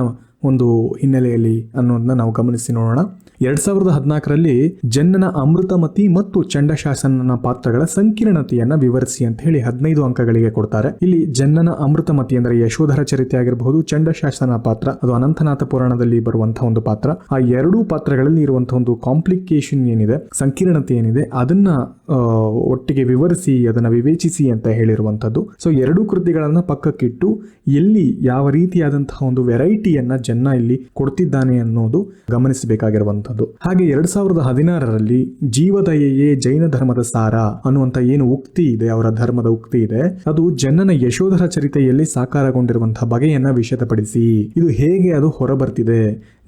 ಒಂದು ಹಿನ್ನೆಲೆಯಲ್ಲಿ ಅನ್ನೋದನ್ನ ನಾವು ಗಮನಿಸಿ ನೋಡೋಣ. 2014ರಲ್ಲಿ ಜನ್ನನ ಅಮೃತಮತಿ ಮತ್ತು ಚಂಡಶಾಸನನ ಪಾತ್ರಗಳ ಸಂಕೀರ್ಣತೆಯನ್ನ ವಿವರಿಸಿ ಅಂತ ಹೇಳಿ 15 ಅಂಕಗಳಿಗೆ ಕೊಡ್ತಾರೆ. ಇಲ್ಲಿ ಜನ್ನನ ಅಮೃತಮತಿ ಅಂದ್ರೆ ಯಶೋಧರ ಚರಿತೆ ಆಗಿರಬಹುದು, ಚಂಡಶಾಸನ ಪಾತ್ರ ಅದು ಅನಂತನಾಥ ಪುರಾಣದಲ್ಲಿ ಬರುವಂತಹ ಒಂದು ಪಾತ್ರ. ಆ ಎರಡೂ ಪಾತ್ರಗಳಲ್ಲಿ ಇರುವಂತಹ ಒಂದು ಕಾಂಪ್ಲಿಕೇಶನ್ ಏನಿದೆ, ಸಂಕೀರ್ಣತೆ ಏನಿದೆ, ಅದನ್ನ ಒಟ್ಟಿಗೆ ವಿವರಿಸಿ ಅದನ್ನ ವಿವೇಚಿಸಿ ಅಂತ ಹೇಳಿರುವಂತದ್ದು. ಸೊ ಎರಡೂ ಕೃತಿಗಳನ್ನ ಪಕ್ಕಕ್ಕಿಟ್ಟು ಎಲ್ಲಿ ಯಾವ ರೀತಿಯಾದಂತಹ ಒಂದು ವೆರೈಟಿಯನ್ನ ಜನ್ನ ಇಲ್ಲಿ ಕೊಡ್ತಿದ್ದಾನೆ ಅನ್ನೋದು ಗಮನಿಸಬೇಕಾಗಿರುವಂತದ್ದು. ಹಾಗೆ 2016ರಲ್ಲಿ ಜೀವದಯೆಯೇ ಜೈನ ಧರ್ಮದ ಸಾರ ಅನ್ನುವಂತ ಏನು ಉಕ್ತಿ ಇದೆ, ಅವರ ಧರ್ಮದ ಉಕ್ತಿ ಇದೆ, ಅದು ಜನ್ನನ ಯಶೋಧರ ಚರಿತೆಯಲ್ಲಿ ಸಾಕಾರಗೊಂಡಿರುವಂತಹ ಬಗೆಯನ್ನ ವಿಷದಪಡಿಸಿ ಇದು ಹೇಗೆ ಅದು ಹೊರಬರ್ತಿದೆ.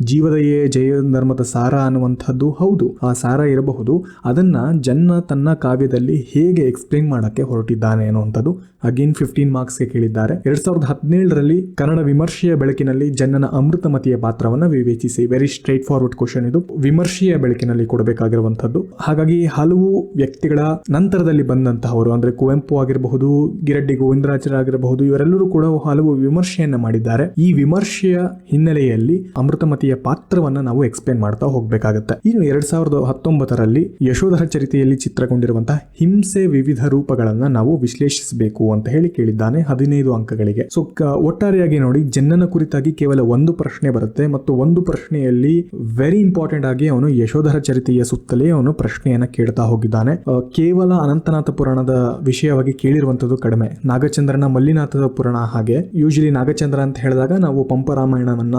ಜೀವದಯೇ ಜೈನ ಧರ್ಮದ ಸಾರ ಅನ್ನುವಂಥದ್ದು ಹೌದು, ಆ ಸಾರ ಇರಬಹುದು. ಅದನ್ನ ಜನ್ನ ತನ್ನ ಕಾವ್ಯದಲ್ಲಿ ಹೇಗೆ ಎಕ್ಸ್ಪ್ಲೇನ್ ಮಾಡಕ್ಕೆ ಹೊರಟಿದ್ದಾನೆ ಅನ್ನುವಂಥದ್ದು ಅಗೇನ್ 15 ಮಾರ್ಕ್ಸ್ಗೆ ಕೇಳಿದ್ದಾರೆ. 2017ರಲ್ಲಿ ಕನ್ನಡ ವಿಮರ್ಶೆಯ ಬೆಳಕಿನಲ್ಲಿ ಜನ್ನನ ಅಮೃತಮತಿಯ ಪಾತ್ರವನ್ನ ವಿವೇಚಿಸಿ. ವೆರಿ ಸ್ಟ್ರೈಟ್ ಫಾರ್ವರ್ಡ್ ಕ್ವಶನ್ ಇದು, ವಿಮರ್ಶೆಯ ಬೆಳಕಿನಲ್ಲಿ ಕೊಡಬೇಕಾಗಿರುವಂಥದ್ದು. ಹಾಗಾಗಿ ಹಲವು ವ್ಯಕ್ತಿಗಳ ನಂತರದಲ್ಲಿ ಬಂದಂತಹವರು ಅಂದ್ರೆ ಕುವೆಂಪು ಆಗಿರಬಹುದು, ಗಿರಡ್ಡಿ ಗೋವಿಂದರಾಜರಾಗಿರಬಹುದು, ಇವರೆಲ್ಲರೂ ಕೂಡ ಹಲವು ವಿಮರ್ಶೆಯನ್ನ ಮಾಡಿದ್ದಾರೆ. ಈ ವಿಮರ್ಶೆಯ ಹಿನ್ನೆಲೆಯಲ್ಲಿ ಅಮೃತಮತಿಯ ಪಾತ್ರವನ್ನ ನಾವು ಎಕ್ಸ್ಪ್ಲೇನ್ ಮಾಡ್ತಾ ಹೋಗ್ಬೇಕಾಗತ್ತೆ. ಇನ್ನು 2019ರಲ್ಲಿ ಯಶೋಧರ ಚರಿತೆಯಲ್ಲಿ ಚಿತ್ರಗೊಂಡಿರುವಂತಹ ಹಿಂಸೆ ವಿವಿಧ ರೂಪಗಳನ್ನ ನಾವು ವಿಶ್ಲೇಷಿಸಬೇಕು ಅಂತ ಹೇಳಿ ಕೇಳಿದ್ದಾನೆ 15 ಅಂಕಗಳಿಗೆ. ಸೊ ಒಟ್ಟಾರೆಯಾಗಿ ನೋಡಿ, ಜನ್ನನ ಕುರಿತಾಗಿ ಕೇವಲ ಒಂದು ಪ್ರಶ್ನೆ ಬರುತ್ತೆ ಮತ್ತು ಒಂದು ಪ್ರಶ್ನೆಯಲ್ಲಿ ವೆರಿ ಇಂಪಾರ್ಟೆಂಟ್ ಆಗಿ ಅವನು ಯಶೋಧರ ಚರಿತೆಯ ಸುತ್ತಲೇ ಅವನು ಪ್ರಶ್ನೆಯನ್ನ ಕೇಳ್ತಾ ಹೋಗಿದ್ದಾನೆ. ಕೇವಲ ಅನಂತನಾಥ ಪುರಾಣದ ವಿಷಯವಾಗಿ ಕೇಳಿರುವಂತದ್ದು ಕಡಿಮೆ. ನಾಗಚಂದ್ರನ ಮಲ್ಲಿನಾಥದ ಪುರಾಣ, ಹಾಗೆ ಯೂಶಲಿ ನಾಗಚಂದ್ರ ಅಂತ ಹೇಳಿದಾಗ ನಾವು ಪಂಪರಾಮಾಯಣವನ್ನ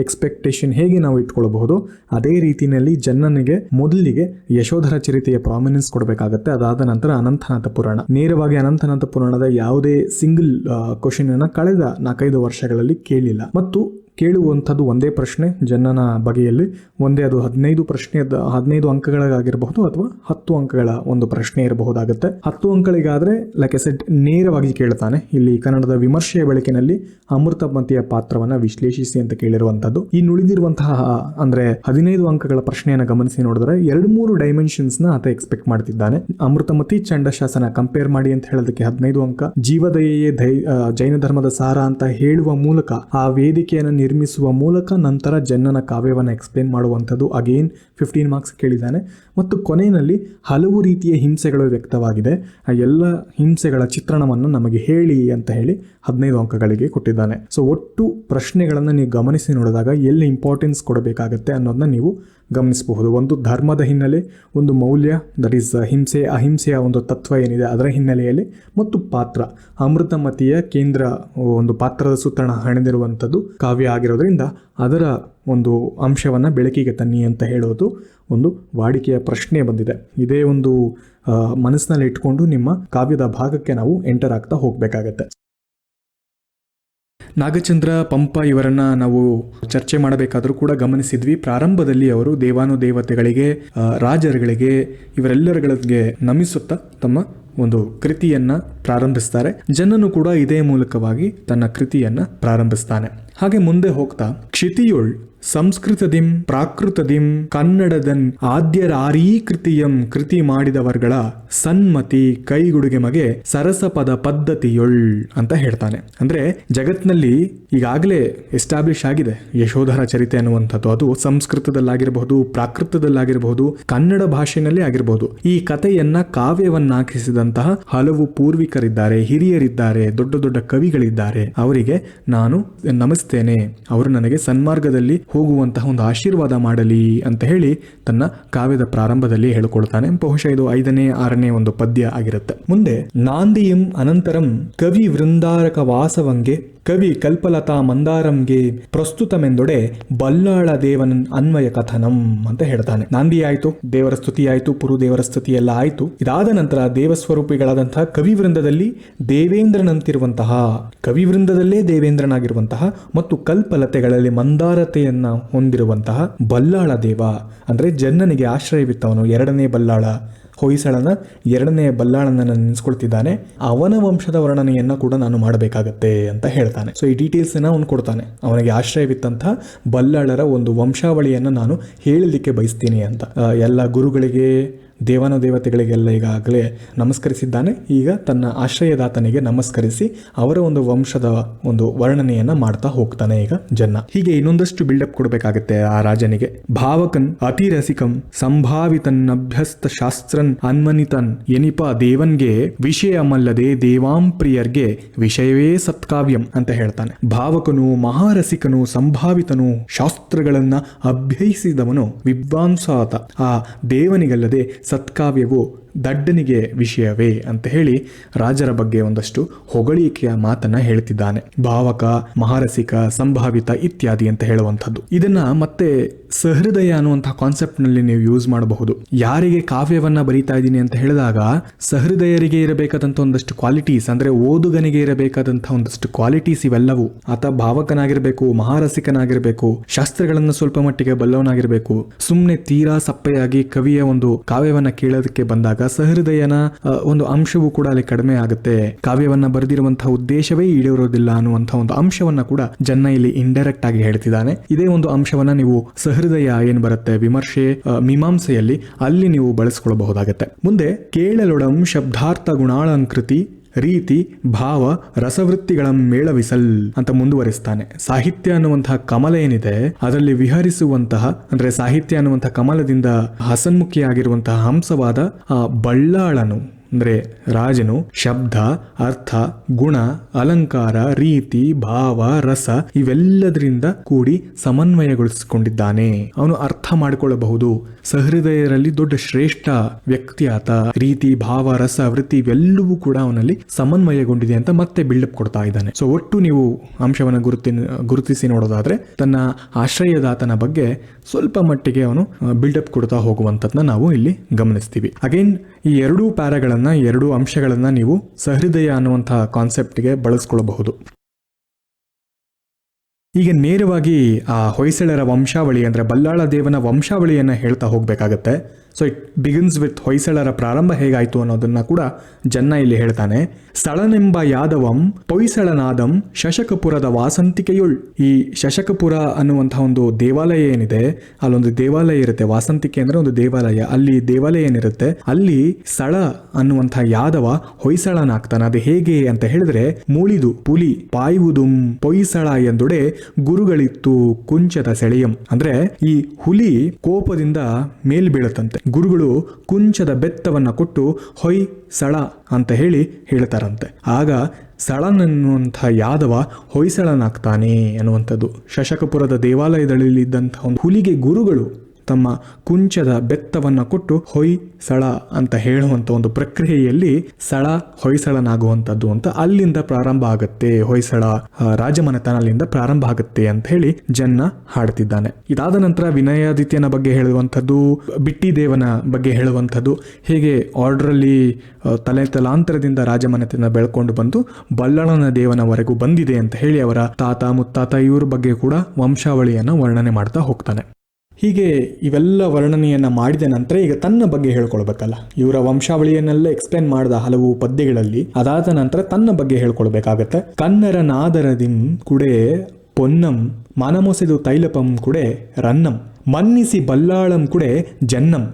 ಎಕ್ಸ್ಪೆಕ್ಟೇಷನ್ ಹೇಗೆ ನಾವು ಇಟ್ಕೊಳ್ಬಹುದು, ಅದೇ ರೀತಿಯಲ್ಲಿ ಜನ್ನನಿಗೆ ಮೊದಲಿಗೆ ಯಶೋಧರ ಚರಿತೆಯ ಪ್ರಾಮಿನೆನ್ಸ್ ಕೊಡಬೇಕಾಗತ್ತೆ. ಅದಾದ ನಂತರ ಅನಂತನಾಥ ಪುರಾಣ. ನೇರವಾಗಿ ಅನಂತನಾಥ ಪುರಾಣದ ಯಾವುದೇ ಸಿಂಗಲ್ ಕ್ವಶನ್ ಅನ್ನ ಕಳೆದ 4-5 ವರ್ಷಗಳಲ್ಲಿ ಕೇಳಿಲ್ಲ. ಮತ್ತು ಕೇಳುವಂಥದ್ದು ಒಂದೇ ಪ್ರಶ್ನೆ ಜನ್ನನ ಬಗೆಯಲ್ಲಿ, ಒಂದೇ ಅದು 15 ಪ್ರಶ್ನೆ 15 ಅಂಕಗಳಿಗಾಗಿರಬಹುದು ಅಥವಾ 10 ಅಂಕಗಳ ಒಂದು ಪ್ರಶ್ನೆ ಇರಬಹುದಾಗುತ್ತೆ. 10 ಅಂಕಗಳಿಗಾದ್ರೆ ಲೈಕ್ ಎ ಸೆಟ್ ನೇರವಾಗಿ ಕೇಳ್ತಾನೆ. ಇಲ್ಲಿ ಕನ್ನಡದ ವಿಮರ್ಶೆಯ ಬೆಳಕಿನಲ್ಲಿ ಅಮೃತಮತಿಯ ಪಾತ್ರವನ್ನ ವಿಶ್ಲೇಷಿಸಿ ಅಂತ ಕೇಳಿರುವಂತದ್ದು. ಈ ಉಳಿದಿರುವಂತಹ ಅಂದ್ರೆ 15 ಅಂಕಗಳ ಪ್ರಶ್ನೆಯನ್ನು ಗಮನಿಸಿ ನೋಡಿದ್ರೆ 2-3 ಡೈಮೆನ್ಷನ್ಸ್ ನ ಆತ ಎಕ್ಸ್ಪೆಕ್ಟ್ ಮಾಡ್ತಿದ್ದಾನೆ. ಅಮೃತಮತಿ ಚಂಡಶಾಸನ ಕಂಪೇರ್ ಮಾಡಿ ಅಂತ ಹೇಳೋದಕ್ಕೆ 15 ಅಂಕ, ಜೀವದಯೆಯೇ ಜೈನ ಧರ್ಮದ ಸಾರ ಅಂತ ಹೇಳುವ ಮೂಲಕ ಆ ವೇದಿಕೆಯನ್ನು ನಿರ್ಮಿಸುವ ಮೂಲಕ ನಂತರ ಜನ್ನನ ಕಾವ್ಯವನ್ನು ಎಕ್ಸ್ಪ್ಲೇನ್ ಮಾಡುವಂಥದ್ದು ಅಗೇನ್ 15 ಮಾರ್ಕ್ಸ್ ಕೇಳಿದ್ದಾನೆ. ಮತ್ತು ಕೊನೆಯಲ್ಲಿ ಹಲವು ರೀತಿಯ ಹಿಂಸೆಗಳು ವ್ಯಕ್ತವಾಗಿದೆ, ಆ ಎಲ್ಲ ಹಿಂಸೆಗಳ ಚಿತ್ರಣವನ್ನು ನಮಗೆ ಹೇಳಿ ಅಂತ ಹೇಳಿ 15 ಅಂಕಗಳಿಗೆ ಕೊಟ್ಟಿದ್ದಾನೆ. ಸೊ ಒಟ್ಟು ಪ್ರಶ್ನೆಗಳನ್ನು ನೀವು ಗಮನಿಸಿ ನೋಡಿದಾಗ ಎಲ್ಲಿ ಇಂಪಾರ್ಟೆನ್ಸ್ ಕೊಡಬೇಕಾಗತ್ತೆ ಅನ್ನೋದನ್ನ ನೀವು ಗಮನಿಸಬಹುದು. ಒಂದು ಧರ್ಮದ ಹಿನ್ನೆಲೆ, ಒಂದು ಮೌಲ್ಯ ದಟ್ ಈಸ್ ಹಿಂಸೆ ಅಹಿಂಸೆಯ ಒಂದು ತತ್ವ ಏನಿದೆ ಅದರ ಹಿನ್ನೆಲೆಯಲ್ಲಿ, ಮತ್ತು ಪಾತ್ರ ಅಮೃತಮತಿಯ ಕೇಂದ್ರ ಒಂದು ಪಾತ್ರದ ಸುತ್ತಣ ಹಣೆದಿರುವಂಥದ್ದು ಕಾವ್ಯ ಆಗಿರೋದ್ರಿಂದ ಅದರ ಒಂದು ಅಂಶವನ್ನು ಬೆಳಕಿಗೆ ತನ್ನಿ ಅಂತ ಹೇಳೋದು ಒಂದು ವಾಡಿಕೆಯ ಪ್ರಶ್ನೆ ಬಂದಿದೆ. ಇದೇ ಒಂದು ಮನಸ್ಸಿನಲ್ಲಿ ಇಟ್ಕೊಂಡು ನಿಮ್ಮ ಕಾವ್ಯದ ಭಾಗಕ್ಕೆ ನಾವು ಎಂಟರ್ ಆಗ್ತಾ ಹೋಗಬೇಕಾಗತ್ತೆ. ನಾಗಚಂದ್ರ ಪಂಪ ಇವರನ್ನ ನಾವು ಚರ್ಚೆ ಮಾಡಬೇಕಾದ್ರೂ ಕೂಡ ಗಮನಿಸಿದ್ವಿ, ಪ್ರಾರಂಭದಲ್ಲಿ ಅವರು ದೇವಾನುದೇವತೆಗಳಿಗೆ, ರಾಜರುಗಳಿಗೆ, ಇವರೆಲ್ಲರುಗಳಿಗೆ ನಮಿಸುತ್ತಾ ತಮ್ಮ ಒಂದು ಕೃತಿಯನ್ನ ಪ್ರಾರಂಭಿಸ್ತಾರೆ. ಜನ್ನನು ಕೂಡ ಇದೇ ಮೂಲಕವಾಗಿ ತನ್ನ ಕೃತಿಯನ್ನ ಪ್ರಾರಂಭಿಸ್ತಾನೆ. ಹಾಗೆ ಮುಂದೆ ಹೋಗ್ತಾ ಕ್ಷಿತಿಯೊಳ್ ಸಂಸ್ಕೃತದಿಂ ಪ್ರಾಕೃತದಿಂ ಕನ್ನಡದನ್ ಆದ್ಯರಾರೀ ಕೃತಿಯಂ ಕೃತಿ ಮಾಡಿದವರ್ಗಳ ಸನ್ಮತಿ ಕೈಗುಡುಗೆ ಮಗೆ ಸರಸಪದ ಪದ್ಧತಿಯೊಳ್ ಅಂತ ಹೇಳ್ತಾನೆ. ಅಂದ್ರೆ ಜಗತ್ನಲ್ಲಿ ಈಗಾಗಲೇ ಎಸ್ಟಾಬ್ಲಿಷ್ ಆಗಿದೆ ಯಶೋಧರ ಚರಿತೆ ಅನ್ನುವಂಥದ್ದು. ಅದು ಸಂಸ್ಕೃತದಲ್ಲಾಗಿರಬಹುದು, ಪ್ರಾಕೃತದಲ್ಲಾಗಿರಬಹುದು, ಕನ್ನಡ ಭಾಷೆಯಲ್ಲಿ ಆಗಿರಬಹುದು. ಈ ಕಥೆಯನ್ನ ಕಾವ್ಯವನ್ನಾಗಿಸಿದಂತಹ ಹಲವು ಪೂರ್ವಿಕರಿದ್ದಾರೆ, ಹಿರಿಯರಿದ್ದಾರೆ, ದೊಡ್ಡ ದೊಡ್ಡ ಕವಿಗಳಿದ್ದಾರೆ. ಅವರಿಗೆ ನಾನು ನಮಿಸ್ತೇನೆ, ಅವರು ನನಗೆ ಸನ್ಮಾರ್ಗದಲ್ಲಿ ಹೋಗುವಂತಹ ಒಂದು ಆಶೀರ್ವಾದ ಮಾಡಲಿ ಅಂತ ಹೇಳಿ ತನ್ನ ಕಾವ್ಯದ ಪ್ರಾರಂಭದಲ್ಲಿ ಹೇಳಿಕೊಳ್ತಾನೆ. ಬಹುಶಃ ಇದು 5ನೇ 6ನೇ ಒಂದು ಪದ್ಯ ಆಗಿರುತ್ತೆ. ಮುಂದೆ ನಾಂದಿಯಂ ಅನಂತರಂ ಕವಿ ವೃಂದಾರಕ ವಾಸವಂಗೆ ಕವಿ ಕಲ್ಪಲತಾ ಮಂದಾರಂಗೆ ಪ್ರಸ್ತುತಮೆಂದೊಡೆ ಬಲ್ಲಾಳ ದೇವನ ಅನ್ವಯ ಕಥನಂ ಅಂತ ಹೇಳ್ತಾನೆ. ನಾಂದಿ ಆಯ್ತು, ದೇವರ ಸ್ತುತಿ ಆಯ್ತು, ಪುರು ದೇವರ ಸ್ತುತಿ ಎಲ್ಲ ಆಯ್ತು. ಇದಾದ ನಂತರ ದೇವಸ್ವರೂಪಿಗಳಾದಂತಹ ಕವಿವೃಂದದಲ್ಲಿ ದೇವೇಂದ್ರನಂತಿರುವಂತಹ, ಕವಿವೃಂದದಲ್ಲೇ ದೇವೇಂದ್ರನಾಗಿರುವಂತಹ ಮತ್ತು ಕಲ್ಪಲತೆಗಳಲ್ಲಿ ಮಂದಾರತೆಯನ್ನ ಹೊಂದಿರುವಂತಹ ಬಲ್ಲಾಳ ದೇವ ಅಂದ್ರೆ ಜನ್ನನಿಗೆ ಆಶ್ರಯವಿತ್ತವನು. 2ನೇ ಬಲ್ಲಾಳ, ಹೊಯ್ಸಳನ 2ನೇ ಬಲ್ಲಾಳನ ನೆನೆಸ್ಕೊಳ್ತಿದ್ದಾನೆ. ಅವನ ವಂಶದ ವರ್ಣನೆಯನ್ನ ಕೂಡ ನಾನು ಮಾಡಬೇಕಾಗತ್ತೆ ಅಂತ ಹೇಳ್ತಾನೆ. ಸೊ ಈ ಡೀಟೇಲ್ಸ್ ಅವನು ಕೊಡ್ತಾನೆ. ಅವನಿಗೆ ಆಶ್ರಯವಿತ್ತಂತ ಬಲ್ಲಾಳರ ಒಂದು ವಂಶಾವಳಿಯನ್ನ ನಾನು ಹೇಳಲಿಕ್ಕೆ ಬಯಸ್ತೀನಿ ಅಂತ. ಎಲ್ಲ ಗುರುಗಳಿಗೆ, ದೇವಾನುದೇವತೆಗಳಿಗೆಲ್ಲ ಈಗಾಗಲೇ ನಮಸ್ಕರಿಸಿದ್ದಾನೆ. ಈಗ ತನ್ನ ಆಶ್ರಯದಾತನಿಗೆ ನಮಸ್ಕರಿಸಿ ಅವರ ಒಂದು ವಂಶದ ಒಂದು ವರ್ಣನೆಯನ್ನ ಮಾಡ್ತಾ ಹೋಗ್ತಾನೆ ಈಗ ಜನ್ನ. ಹೀಗೆ ಇನ್ನೊಂದಷ್ಟು ಬಿಲ್ಡಪ್ ಕೊಡಬೇಕಾಗತ್ತೆ ಆ ರಾಜನಿಗೆ. ಭಾವಕನ್ ಅತಿರಸಿಕಂ ಸಂಭಾವಿತನ್ನಭ್ಯಸ್ತ ಶಾಸ್ತ್ರನ್ ಅನ್ಮನಿತನ್ ಎನಿಪ ದೇವನ್ಗೆ ವಿಷಯಮಲ್ಲದೆ ದೇವಾಂಪ್ರಿಯರ್ಗೆ ವಿಷಯವೇ ಸತ್ಕಾವ್ಯಂ ಅಂತ ಹೇಳ್ತಾನೆ. ಭಾವಕನು, ಮಹಾರಸಿಕನು, ಸಂಭಾವಿತನು, ಶಾಸ್ತ್ರಗಳನ್ನ ಅಭ್ಯಯಿಸಿದವನು, ವಿದ್ವಾಂಸಾತ, ಆ ದೇವನಿಗಲ್ಲದೆ ಸತ್ಕಾವ್ಯವು ದಡ್ಡನಿಗೆ ವಿಷಯವೇ ಅಂತ ಹೇಳಿ ರಾಜರ ಬಗ್ಗೆ ಒಂದಷ್ಟು ಹೊಗಳಿಕೆಯ ಮಾತನ್ನ ಹೇಳ್ತಿದ್ದಾನೆ. ಭಾವಕ, ಮಹಾರಸಿಕ, ಸಂಭಾವಿತ ಇತ್ಯಾದಿ ಅಂತ ಹೇಳುವಂಥದ್ದು. ಇದನ್ನ ಮತ್ತೆ ಸಹೃದಯ ಅನ್ನುವಂತಹ ಕಾನ್ಸೆಪ್ಟ್ ನಲ್ಲಿ ನೀವು ಯೂಸ್ ಮಾಡಬಹುದು. ಯಾರಿಗೆ ಕಾವ್ಯವನ್ನ ಬರೀತಾ ಇದ್ದೀನಿ ಅಂತ ಹೇಳಿದಾಗ ಸಹೃದಯರಿಗೆ ಇರಬೇಕಾದಂತ ಒಂದಷ್ಟು ಕ್ವಾಲಿಟೀಸ್, ಅಂದ್ರೆ ಓದುಗನಿಗೆ ಇರಬೇಕಾದಂತ ಒಂದಷ್ಟು ಕ್ವಾಲಿಟೀಸ್ ಇವೆಲ್ಲವೂ. ಆತ ಭಾವಕನಾಗಿರ್ಬೇಕು, ಮಹಾರಸಿಕನಾಗಿರ್ಬೇಕು, ಶಾಸ್ತ್ರಗಳನ್ನು ಸ್ವಲ್ಪ ಮಟ್ಟಿಗೆ ಬಲ್ಲವನಾಗಿರ್ಬೇಕು. ಸುಮ್ನೆ ತೀರಾ ಸಪ್ಪೆಯಾಗಿ ಕವಿಯ ಒಂದು ಕಾವ್ಯವನ್ನ ಕೇಳೋದಕ್ಕೆ ಬಂದಾಗ ಸಹೃದಯನ ಒಂದು ಅಂಶವೂ ಕೂಡ ಅಲ್ಲಿ ಕಡಿಮೆ ಆಗುತ್ತೆ. ಕಾವ್ಯವನ್ನ ಬರೆದಿರುವಂತಹ ಉದ್ದೇಶವೇ ಈಡೇರೋದಿಲ್ಲ ಅನ್ನುವಂತಹ ಒಂದು ಅಂಶವನ್ನ ಕೂಡ ಜನ್ನ ಇಲ್ಲಿ ಇಂಡೈರೆಕ್ಟ್ ಆಗಿ ಹೇಳ್ತಿದ್ದಾನೆ. ಇದೇ ಒಂದು ಅಂಶವನ್ನ ನೀವು ಸಹೃದಯ ಏನ್ ಬರುತ್ತೆ ವಿಮರ್ಶೆ ಮೀಮಾಂಸೆಯಲ್ಲಿ ಅಲ್ಲಿ ನೀವು ಬಳಸ್ಕೊಳ್ಬಹುದಾಗತ್ತೆ. ಮುಂದೆ ಕೇಳಲೊಡಂ ಶಬ್ದಾರ್ಥ ಗುಣಾಳಂಕೃತಿ ರೀತಿ ಭಾವ ರಸವೃತ್ತಿಗಳ ಮೇಳವಿಸಲ್ ಅಂತ ಮುಂದುವರಿಸ್ತಾನೆ. ಸಾಹಿತ್ಯ ಅನ್ನುವಂತಹ ಕಮಲ ಏನಿದೆ ಅದರಲ್ಲಿ ವಿಹರಿಸುವಂತಹ, ಅಂದ್ರೆ ಸಾಹಿತ್ಯ ಅನ್ನುವಂತಹ ಕಮಲದಿಂದ ಹಸನ್ಮುಖಿಯಾಗಿರುವಂತಹ ಹಂಸವಾದ ಆ ಬಳ್ಳಾಳನು ಅಂದ್ರೆ ರಾಜನು ಶಬ್ದ, ಅರ್ಥ, ಗುಣ, ಅಲಂಕಾರ, ರೀತಿ, ಭಾವ, ರಸ ಇವೆಲ್ಲದರಿಂದ ಕೂಡಿ ಸಮನ್ವಯಗೊಳಿಸಿಕೊಂಡಿದ್ದಾನೆ. ಅವನು ಅರ್ಥ ಮಾಡಿಕೊಳ್ಳಬಹುದು. ಸಹೃದಯರಲ್ಲಿ ದೊಡ್ಡ ಶ್ರೇಷ್ಠ ವ್ಯಕ್ತಿ ಆತ. ರೀತಿ, ಭಾವ, ರಸ, ವೃತ್ತಿ ಇವೆಲ್ಲವೂ ಕೂಡ ಅವನಲ್ಲಿ ಸಮನ್ವಯಗೊಂಡಿದೆ ಅಂತ ಮತ್ತೆ ಬಿಲ್ಡಪ್ ಕೊಡ್ತಾ ಇದ್ದಾನೆ. ಸೊ ಒಟ್ಟು ನೀವು ಅಂಶವನ್ನು ಗುರುತಿಸಿ ನೋಡೋದಾದ್ರೆ ತನ್ನ ಆಶ್ರಯದಾತನ ಬಗ್ಗೆ ಸ್ವಲ್ಪ ಮಟ್ಟಿಗೆ ಅವನು ಬಿಲ್ಡಪ್ ಕೊಡ್ತಾ ಹೋಗುವಂತದ್ನ ನಾವು ಇಲ್ಲಿ ಗಮನಿಸ್ತೀವಿ. ಅಗೇನ್ ಈ 2 ಪ್ಯಾರಾಗಳನ್ನ, 2 ಅಂಶಗಳನ್ನ ನೀವು ಸಹೃದಯ ಅನ್ನುವಂತಹ ಕಾನ್ಸೆಪ್ಟ್ಗೆ ಬಳಸ್ಕೊಳ್ಳಬಹುದು. ಈಗ ನೇರವಾಗಿ ಆ ಹೊಯ್ಸಳರ ವಂಶಾವಳಿ ಅಂದರೆ ಬಲ್ಲಾಳ ದೇವನ ವಂಶಾವಳಿಯನ್ನು ಹೇಳ್ತಾ ಹೋಗಬೇಕಾಗತ್ತೆ. ಸೊ ಇಟ್ ಬಿಗಿನ್ಸ್ ವಿತ್ ಹೊಯ್ಸಳರ ಪ್ರಾರಂಭ ಹೇಗಾಯಿತು ಅನ್ನೋದನ್ನ ಕೂಡ ಜನ್ನ ಇಲ್ಲಿ ಹೇಳ್ತಾನೆ. ಸ್ಥಳನೆಂಬ ಯಾದವಂ ಹೊಯ್ಸಳನಾದಂ ಶಶಕಪುರದ ವಾಸಂತಿಕೆಯುಳ್. ಈ ಶಶಕಪುರ ಅನ್ನುವಂತಹ ಒಂದು ದೇವಾಲಯ ಏನಿದೆ, ಅಲ್ಲೊಂದು ದೇವಾಲಯ ಇರುತ್ತೆ. ವಾಸಂತಿಕೆ ಅಂದ್ರೆ ಒಂದು ದೇವಾಲಯ. ಅಲ್ಲಿ ದೇವಾಲಯ ಏನಿರುತ್ತೆ, ಅಲ್ಲಿ ಸ್ಥಳ ಅನ್ನುವಂತಹ ಯಾದವ ಹೊಯ್ಸಳನಾಗ್ತಾನೆ. ಅದು ಹೇಗೆ ಅಂತ ಹೇಳಿದ್ರೆ, ಮೂಳಿದು ಪುಲಿ ಪಾಯುವುದುಂ ಹೊಯ್ಸಳ ಎಂದೊಡೆ ಗುರುಗಳಿತ್ತು ಕುಂಚದ ಸೆಳೆಯಂ. ಅಂದ್ರೆ ಈ ಹುಲಿ ಕೋಪದಿಂದ ಮೇಲ್ಬೀಳುತ್ತಂತೆ. ಗುರುಗಳು ಕುಂಚದ ಬೆತ್ತವನ್ನ ಕೊಟ್ಟು ಹೊಯ್ ಸಳ ಅಂತ ಹೇಳಿ ಹೇಳ್ತಾರಂತೆ. ಆಗ ಸಳನನ್ನುವಂಥ ಯಾದವ ಹೊಯ್ಸಳನಾಗ್ತಾನೆ ಅನ್ನುವಂಥದ್ದು. ಶಶಕಪುರದ ದೇವಾಲಯದಲ್ಲಿ ಇದ್ದಂತಹ ಒಂದು ಹುಲಿಗೆ ಗುರುಗಳು ತಮ್ಮ ಕುಂಚದ ಬೆತ್ತವನ್ನ ಕೊಟ್ಟು ಹೊಯ್ ಸಳ ಅಂತ ಹೇಳುವಂತ ಒಂದು ಪ್ರಕ್ರಿಯೆಯಲ್ಲಿ ಸಳ ಹೊಯ್ಸಳನಾಗುವಂಥದ್ದು ಅಂತ ಅಲ್ಲಿಂದ ಪ್ರಾರಂಭ ಆಗುತ್ತೆ. ಹೊಯ್ಸಳ ರಾಜಮನೆತನ ಅಲ್ಲಿಂದ ಪ್ರಾರಂಭ ಆಗುತ್ತೆ ಅಂತ ಹೇಳಿ ಜನ್ನ ಹಾಡ್ತಿದ್ದಾನೆ. ಇದಾದ ನಂತರ ವಿನಯಾದಿತ್ಯನ ಬಗ್ಗೆ ಹೇಳುವಂಥದ್ದು, ಬಿಟ್ಟಿ ದೇವನ ಬಗ್ಗೆ ಹೇಳುವಂಥದ್ದು, ಹೇಗೆ ಆರ್ಡರಲ್ಲಿ ತಲಾಂತರದಿಂದ ರಾಜಮನೆತನ ಬೆಳ್ಕೊಂಡು ಬಂದು ಬಲ್ಲಳನ ದೇವನವರೆಗೂ ಬಂದಿದೆ ಅಂತ ಹೇಳಿ ಅವರ ತಾತ ಮುತ್ತಾತ ಇವ್ರ ಬಗ್ಗೆ ಕೂಡ ವಂಶಾವಳಿಯನ್ನು ವರ್ಣನೆ ಮಾಡ್ತಾ ಹೋಗ್ತಾನೆ. ಹೀಗೆ ಇವೆಲ್ಲ ವರ್ಣನೆಯನ್ನ ಮಾಡಿದ ನಂತರ ಈಗ ತನ್ನ ಬಗ್ಗೆ ಹೇಳ್ಕೊಳ್ಬೇಕಲ್ಲ. ಇವರ ವಂಶಾವಳಿಯನ್ನೆಲ್ಲ ಎಕ್ಸ್ಪ್ಲೇನ್ ಮಾಡಿದ ಹಲವು ಪದ್ಯಗಳಲ್ಲಿ. ಅದಾದ ನಂತರ ತನ್ನ ಬಗ್ಗೆ ಹೇಳ್ಕೊಳ್ಬೇಕಾಗತ್ತೆ. ಕನ್ನರನಾದರದಿಂ ಕುಡೆ ಪೊನ್ನಂ ಮನಮೊಸೆದು ತೈಲಪಂ ಕುಡೆ ರನ್ನಂ ಮನ್ನಿಸಿ ಬಲ್ಲಾಳಂ ಕುಡೆ ಜನ್ನಂ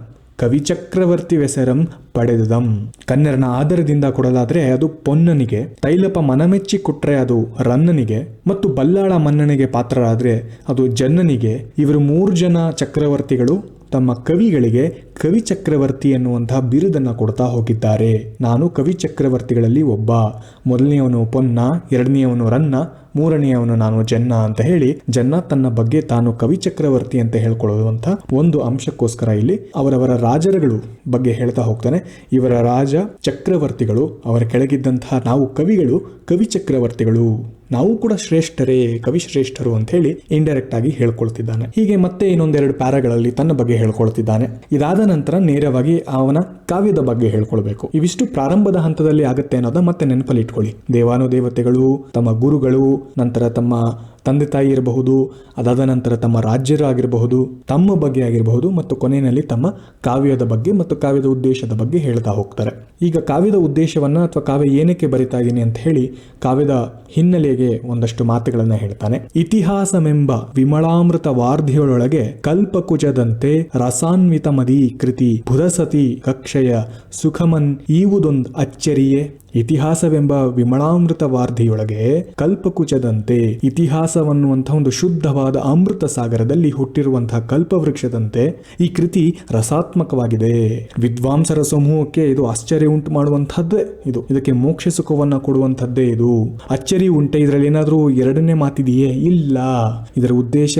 ಕವಿಚಕ್ರವರ್ತಿ ವೆಸರಂ ಪಡೆದದಂ. ಕನ್ನಡನ ಆಧಾರದಿಂದ ಕೊಡಲಾದ್ರೆ ಅದು ಪೊನ್ನನಿಗೆ, ತೈಲಪ ಮನಮೆಚ್ಚಿ ಕೊಟ್ರೆ ಅದು ರನ್ನನಿಗೆ, ಮತ್ತು ಬಲ್ಲಾಳ ಮನ್ನನಿಗೆ ಪಾತ್ರರಾದ್ರೆ ಅದು ಜನ್ನನಿಗೆ. ಇವರು 3 ಜನ ಚಕ್ರವರ್ತಿಗಳು ತಮ್ಮ ಕವಿಗಳಿಗೆ ಕವಿ ಚಕ್ರವರ್ತಿ ಎನ್ನುವಂತಹ ಬಿರುದನ್ನು ಕೊಡ್ತಾ ಹೋಗಿದ್ದಾರೆ. ನಾನು ಕವಿ ಚಕ್ರವರ್ತಿಗಳಲ್ಲಿ ಒಬ್ಬ. ಮೊದಲನೆಯವನು ಪೊನ್ನ, ಎರಡನೆಯವನು ರನ್ನ, ಮೂರನೆಯವನು ನಾನು ಜನ್ನ ಅಂತ ಹೇಳಿ ಜನ್ನ ತನ್ನ ಬಗ್ಗೆ ತಾನು ಕವಿ ಚಕ್ರವರ್ತಿ ಅಂತ ಹೇಳ್ಕೊಳ್ಳುವಂತ ಒಂದು ಅಂಶಕ್ಕೋಸ್ಕರ ಇಲ್ಲಿ ಅವರವರ ರಾಜರುಗಳು ಬಗ್ಗೆ ಹೇಳ್ತಾ ಹೋಗ್ತಾನೆ. ಇವರ ರಾಜ ಚಕ್ರವರ್ತಿಗಳು, ಅವರ ಕೆಳಗಿದ್ದಂತಹ ನಾವು ಕವಿಗಳು ಕವಿ ಚಕ್ರವರ್ತಿಗಳು, ನಾವು ಕೂಡ ಶ್ರೇಷ್ಠರೇ, ಕವಿ ಶ್ರೇಷ್ಠರು ಅಂತ ಹೇಳಿ ಇಂಡೈರೆಕ್ಟ್ ಆಗಿ ಹೇಳ್ಕೊಳ್ತಿದ್ದಾನೆ. ಹೀಗೆ ಮತ್ತೆ ಇನ್ನೊಂದೆರಡು ಪ್ಯಾರಾಗಳಲ್ಲಿ ತನ್ನ ಬಗ್ಗೆ ಹೇಳ್ಕೊಳ್ತಿದ್ದಾನೆ. ಇದಾದ ನಂತರ ನೇರವಾಗಿ ಅವನ ಕಾವ್ಯದ ಬಗ್ಗೆ ಹೇಳ್ಕೊಳ್ಬೇಕು. ಇವಿಷ್ಟು ಪ್ರಾರಂಭದ ಹಂತದಲ್ಲಿ ಆಗುತ್ತೆ ಅನ್ನೋದನ್ನ ಮತ್ತೆ ನೆನಪಲ್ಲಿ ಇಟ್ಕೊಳ್ಳಿ. ದೇವಾನುದೇವತೆಗಳು, ತಮ್ಮ ಗುರುಗಳು, ನಂತರ ತಮ್ಮ ತಂದೆ ತಾಯಿ ಇರಬಹುದು, ಅದಾದ ನಂತರ ತಮ್ಮ ರಾಜ್ಯರಾಗಿರಬಹುದು, ತಮ್ಮ ಬಗ್ಗೆ ಆಗಿರಬಹುದು, ಮತ್ತು ಕೊನೆಯಲ್ಲಿ ತಮ್ಮ ಕಾವ್ಯದ ಬಗ್ಗೆ ಮತ್ತು ಕಾವ್ಯದ ಉದ್ದೇಶದ ಬಗ್ಗೆ ಹೇಳ್ತಾ ಹೋಗ್ತಾರೆ. ಈಗ ಕಾವ್ಯದ ಉದ್ದೇಶವನ್ನ ಅಥವಾ ಕಾವ್ಯ ಏನಕ್ಕೆ ಬರಿತಾ ಇದ್ದೀನಿ ಅಂತ ಹೇಳಿ ಕಾವ್ಯದ ಹಿನ್ನೆಲೆಗೆ ಒಂದಷ್ಟು ಮಾತುಗಳನ್ನ ಹೇಳ್ತಾನೆ. ಇತಿಹಾಸವೆಂಬ ವಿಮಳಾಮೃತ ವಾರ್ಧಿಯೊಳಗೆ ಕಲ್ಪಕುಜದಂತೆ ರಸಾನ್ವಿತ ಮದಿ ಕೃತಿ ಬುಧಸತಿ ಕಕ್ಷಯ ಸುಖಮನ್ ಈವುದೊಂದು ಅಚ್ಚರಿಯೇ. ಇತಿಹಾಸವೆಂಬ ವಿಮಳಾಮೃತ ವಾರ್ಧಿಯೊಳಗೆ ಕಲ್ಪಕುಚದಂತೆ, ಇತಿಹಾಸವನ್ನುವಂತಹ ಒಂದು ಶುದ್ಧವಾದ ಅಮೃತ ಸಾಗರದಲ್ಲಿ ಹುಟ್ಟಿರುವಂತಹ ಕಲ್ಪವೃಕ್ಷದಂತೆ ಈ ಕೃತಿ ರಸಾತ್ಮಕವಾಗಿದೆ. ವಿದ್ವಾಂಸರ ಸಮೂಹಕ್ಕೆ ಇದು ಆಶ್ಚರ್ಯ ಉಂಟು ಮಾಡುವಂತಹದ್ದೇ ಇದು. ಇದಕ್ಕೆ ಮೋಕ್ಷ ಸುಖವನ್ನ ಕೊಡುವಂತಹದ್ದೇ ಇದು. ಅಚ್ಚರಿ ಉಂಟೆ, ಇದರಲ್ಲಿ ಏನಾದ್ರೂ ಎರಡನೇ ಮಾತಿದೆಯೇ? ಇಲ್ಲ. ಇದರ ಉದ್ದೇಶ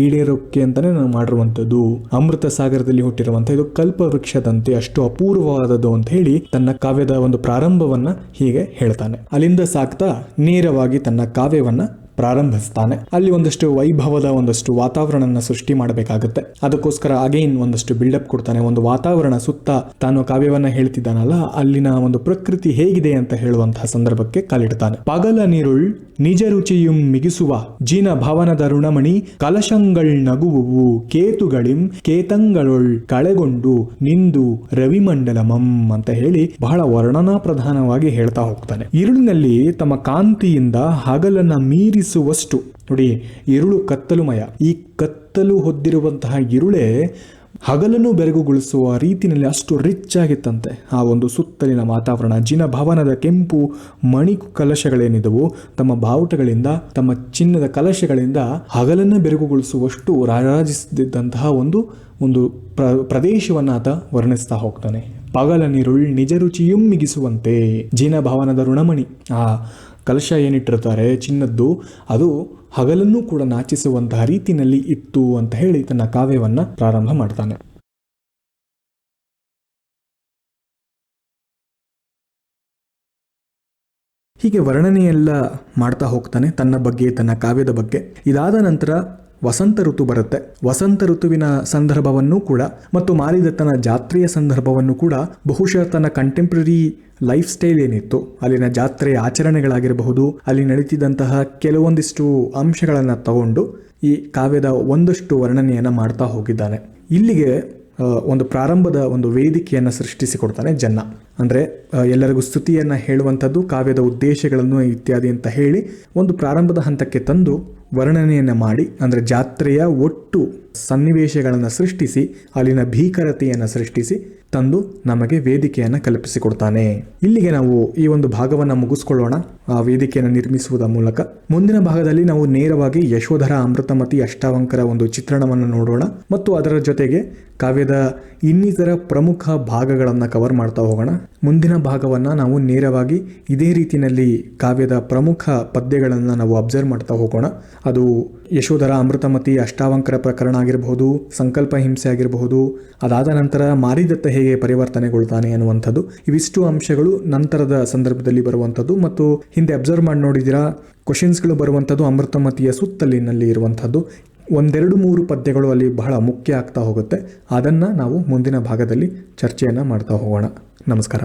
ಈಡೇರೋಕೆ ಅಂತಾನೆ ನಾನು ಮಾಡಿರುವಂತದ್ದು. ಅಮೃತ ಸಾಗರದಲ್ಲಿ ಹುಟ್ಟಿರುವಂತಹ ಇದು ಕಲ್ಪವೃಕ್ಷದಂತೆ ಅಷ್ಟು ಅಪೂರ್ವವಾದದ್ದು ಅಂತ ಹೇಳಿ ತನ್ನ ಕಾವ್ಯದ ಒಂದು ಪ್ರಾರಂಭವನ್ನ ಹೀಗೆ ಹೇಳ್ತಾನೆ. ಅಲ್ಲಿಂದ ಸಾಕ್ತಾ ನೇರವಾಗಿ ತನ್ನ ಕಾವ್ಯವನ್ನ ಪ್ರಾರಂಭಿಸ್ತಾನೆ. ಅಲ್ಲಿ ಒಂದಷ್ಟು ವೈಭವದ ಒಂದಷ್ಟು ವಾತಾವರಣ ಸೃಷ್ಟಿ ಮಾಡಬೇಕಾಗುತ್ತೆ. ಅದಕ್ಕೋಸ್ಕರ ಅಗೈನ್ ಒಂದಷ್ಟು ಬಿಲ್ಡಪ್ ಕೊಡ್ತಾನೆ. ಒಂದು ವಾತಾವರಣ ಸುತ್ತ ತಾನು ಕಾವ್ಯವನ್ನ ಹೇಳ್ತಿದ್ದಾನಲ್ಲ, ಅಲ್ಲಿನ ಒಂದು ಪ್ರಕೃತಿ ಹೇಗಿದೆ ಅಂತ ಹೇಳುವಂತಹ ಸಂದರ್ಭಕ್ಕೆ ಕಾಲಿಡ್ತಾನೆ. ಪಗಲ ನೀರುಳ್ ನಿಜ ರುಚಿಯುಂ ಮಿಗಿಸುವ ಜಿನ ಭವನದ ಋಣಮಣಿ ಕಲಶಂಗಳ್ ನಗುವು ಕೇತುಗಳಿಂ ಕೇತಂಗಳೊಳ್ ಕಳೆಗೊಂಡು ನಿಂದು ರವಿಮಂಡಲಮಂ ಅಂತ ಹೇಳಿ ಬಹಳ ವರ್ಣನಾ ಪ್ರಧಾನವಾಗಿ ಹೇಳ್ತಾ ಹೋಗ್ತಾನೆ. ഇരുಳಿನಲ್ಲಿ ತಮ್ಮ ಕಾಂತಿಯಿಂದ ಹಗಲನ್ನ ಮೀರಿಸುವಷ್ಟು, ನೋಡಿ ഇരുಳು ಕತ್ತಲುಮಯ, ಈ ಕತ್ತಲು ಹೊದ್ದಿರುವಂತಹ ഇരുಳೇ ಹಗಲನ್ನು ಬೆರಗುಗೊಳಿಸುವ ರೀತಿಯಲ್ಲಿ ಅಷ್ಟು ರಿಚ್ ಆಗಿತ್ತಂತೆ ಆ ಒಂದು ಸುತ್ತಲಿನ ವಾತಾವರಣ. ಜಿನ ಭವನದ ಕೆಂಪು ಮಣಿ ಕಲಶಗಳೇನಿದವು ತಮ್ಮ ಬಾವುಟಗಳಿಂದ, ತಮ್ಮ ಚಿನ್ನದ ಕಲಶಗಳಿಂದ ಹಗಲನ್ನು ಬೆರಗುಗೊಳಿಸುವಷ್ಟು ರಾರಾಜಿಸಿದ್ದಂತಹ ಒಂದು ಪ್ರದೇಶವನ್ನ ಆತ ವರ್ಣಿಸ್ತಾ ಹೋಗ್ತಾನೆ. ಪಗಲ ನೀರುಳ್ ನಿಜ ರುಚಿಯುಂ ಮಿಗಿಸುವಂತೆ ಜಿನ ಭವನದ ಋಣಮಣಿ, ಆ ಕಲಶ ಏನಿಟ್ಟಿರ್ತಾರೆ ಚಿನ್ನದ್ದು, ಅದು ಹಗಲನ್ನು ಕೂಡ ನಾಚಿಸುವಂತಹ ರೀತಿಯಲ್ಲಿ ಇತ್ತು ಅಂತ ಹೇಳಿ ತನ್ನ ಕಾವ್ಯವನ್ನ ಪ್ರಾರಂಭ ಮಾಡ್ತಾನೆ. ಹೀಗೆ ವರ್ಣನೆಯೆಲ್ಲ ಮಾಡ್ತಾ ಹೋಗ್ತಾನೆ ತನ್ನ ಬಗ್ಗೆ, ತನ್ನ ಕಾವ್ಯದ ಬಗ್ಗೆ. ಇದಾದ ನಂತರ ವಸಂತ ಋತು ಬರುತ್ತೆ. ವಸಂತ ಋತುವಿನ ಸಂದರ್ಭವನ್ನು ಕೂಡ ಮತ್ತು ಮಾರಿದತ್ತನ ಜಾತ್ರೆಯ ಸಂದರ್ಭವನ್ನು ಕೂಡ ಬಹುಶಃ ತನ್ನ ಕಂಟೆಂಪ್ರರಿ ಲೈಫ್ ಸ್ಟೈಲ್ ಏನಿತ್ತು, ಅಲ್ಲಿನ ಜಾತ್ರೆಯ ಆಚರಣೆಗಳಾಗಿರಬಹುದು, ಅಲ್ಲಿ ನಡೀತಿದ್ದಂತಹ ಕೆಲವೊಂದಿಷ್ಟು ಅಂಶಗಳನ್ನು ತಗೊಂಡು ಈ ಕಾವ್ಯದ ಒಂದಷ್ಟು ವರ್ಣನೆಯನ್ನು ಮಾಡ್ತಾ ಹೋಗಿದ್ದಾನೆ. ಇಲ್ಲಿಗೆ ಒಂದು ಪ್ರಾರಂಭದ ಒಂದು ವೇದಿಕೆಯನ್ನು ಸೃಷ್ಟಿಸಿಕೊಡ್ತಾನೆ ಜನ್ನ. ಅಂದರೆ ಎಲ್ಲರಿಗೂ ಸ್ತುತಿಯನ್ನು ಹೇಳುವಂಥದ್ದು, ಕಾವ್ಯದ ಉದ್ದೇಶಗಳನ್ನು ಇತ್ಯಾದಿ ಅಂತ ಹೇಳಿ ಒಂದು ಪ್ರಾರಂಭದ ಹಂತಕ್ಕೆ ತಂದು ವರ್ಣನೆಯನ್ನು ಮಾಡಿ, ಅಂದರೆ ಜಾತ್ರೆಯ ಒಟ್ಟು ಸನ್ನಿವೇಶಗಳನ್ನು ಸೃಷ್ಟಿಸಿ ಅಲ್ಲಿನ ಭೀಕರತೆಯನ್ನು ಸೃಷ್ಟಿಸಿ ತಂದು ನಮಗೆ ವೇದಿಕೆಯನ್ನು ಕಲ್ಪಿಸಿಕೊಡ್ತಾನೆ. ಇಲ್ಲಿಗೆ ನಾವು ಈ ಒಂದು ಭಾಗವನ್ನು ಮುಗಿಸ್ಕೊಳ್ಳೋಣ, ಆ ವೇದಿಕೆಯನ್ನು ನಿರ್ಮಿಸುವುದರ ಮೂಲಕ. ಮುಂದಿನ ಭಾಗದಲ್ಲಿ ನಾವು ನೇರವಾಗಿ ಯಶೋಧರ, ಅಮೃತಮತಿ, ಅಷ್ಟಾವಂಕರ ಒಂದು ಚಿತ್ರಣವನ್ನು ನೋಡೋಣ ಮತ್ತು ಅದರ ಜೊತೆಗೆ ಕಾವ್ಯದ ಇನ್ನಿತರ ಪ್ರಮುಖ ಭಾಗಗಳನ್ನು ಕವರ್ ಮಾಡ್ತಾ ಹೋಗೋಣ. ಮುಂದಿನ ಭಾಗವನ್ನು ನಾವು ನೇರವಾಗಿ ಇದೇ ರೀತಿಯಲ್ಲಿ ಕಾವ್ಯದ ಪ್ರಮುಖ ಪದ್ಯಗಳನ್ನು ನಾವು ಅಬ್ಸರ್ವ್ ಮಾಡ್ತಾ ಹೋಗೋಣ. ಅದು ಯಶೋಧರ, ಅಮೃತಮತಿ, ಅಷ್ಟಾವಂಕರ ಪ್ರಕರಣ ಆಗಿರಬಹುದು, ಸಂಕಲ್ಪ ಹಿಂಸೆ ಆಗಿರಬಹುದು, ಅದಾದ ನಂತರ ಮಾರಿದತ್ತ ಹೇಗೆ ಪರಿವರ್ತನೆಗೊಳ್ತಾನೆ ಅನ್ನುವಂಥದ್ದು. ಇವಿಷ್ಟು ಅಂಶಗಳು ನಂತರದ ಸಂದರ್ಭದಲ್ಲಿ ಬರುವಂಥದ್ದು ಮತ್ತು ಹಿಂದೆ ಅಬ್ಸರ್ವ್ ಮಾಡಿ ನೋಡಿದಿರಾ ಕ್ವಶನ್ಸ್ಗಳು ಬರುವಂಥದ್ದು ಅಮೃತಮತಿಯ ಸುತ್ತಲಿನಲ್ಲಿ ಇರುವಂಥದ್ದು. 1-2-3 ಪದ್ಯಗಳು ಅಲ್ಲಿ ಬಹಳ ಮುಖ್ಯ ಆಗ್ತಾ ಹೋಗುತ್ತೆ. ಅದನ್ನು ನಾವು ಮುಂದಿನ ಭಾಗದಲ್ಲಿ ಚರ್ಚೆಯನ್ನು ಮಾಡ್ತಾ ಹೋಗೋಣ. ನಮಸ್ಕಾರ.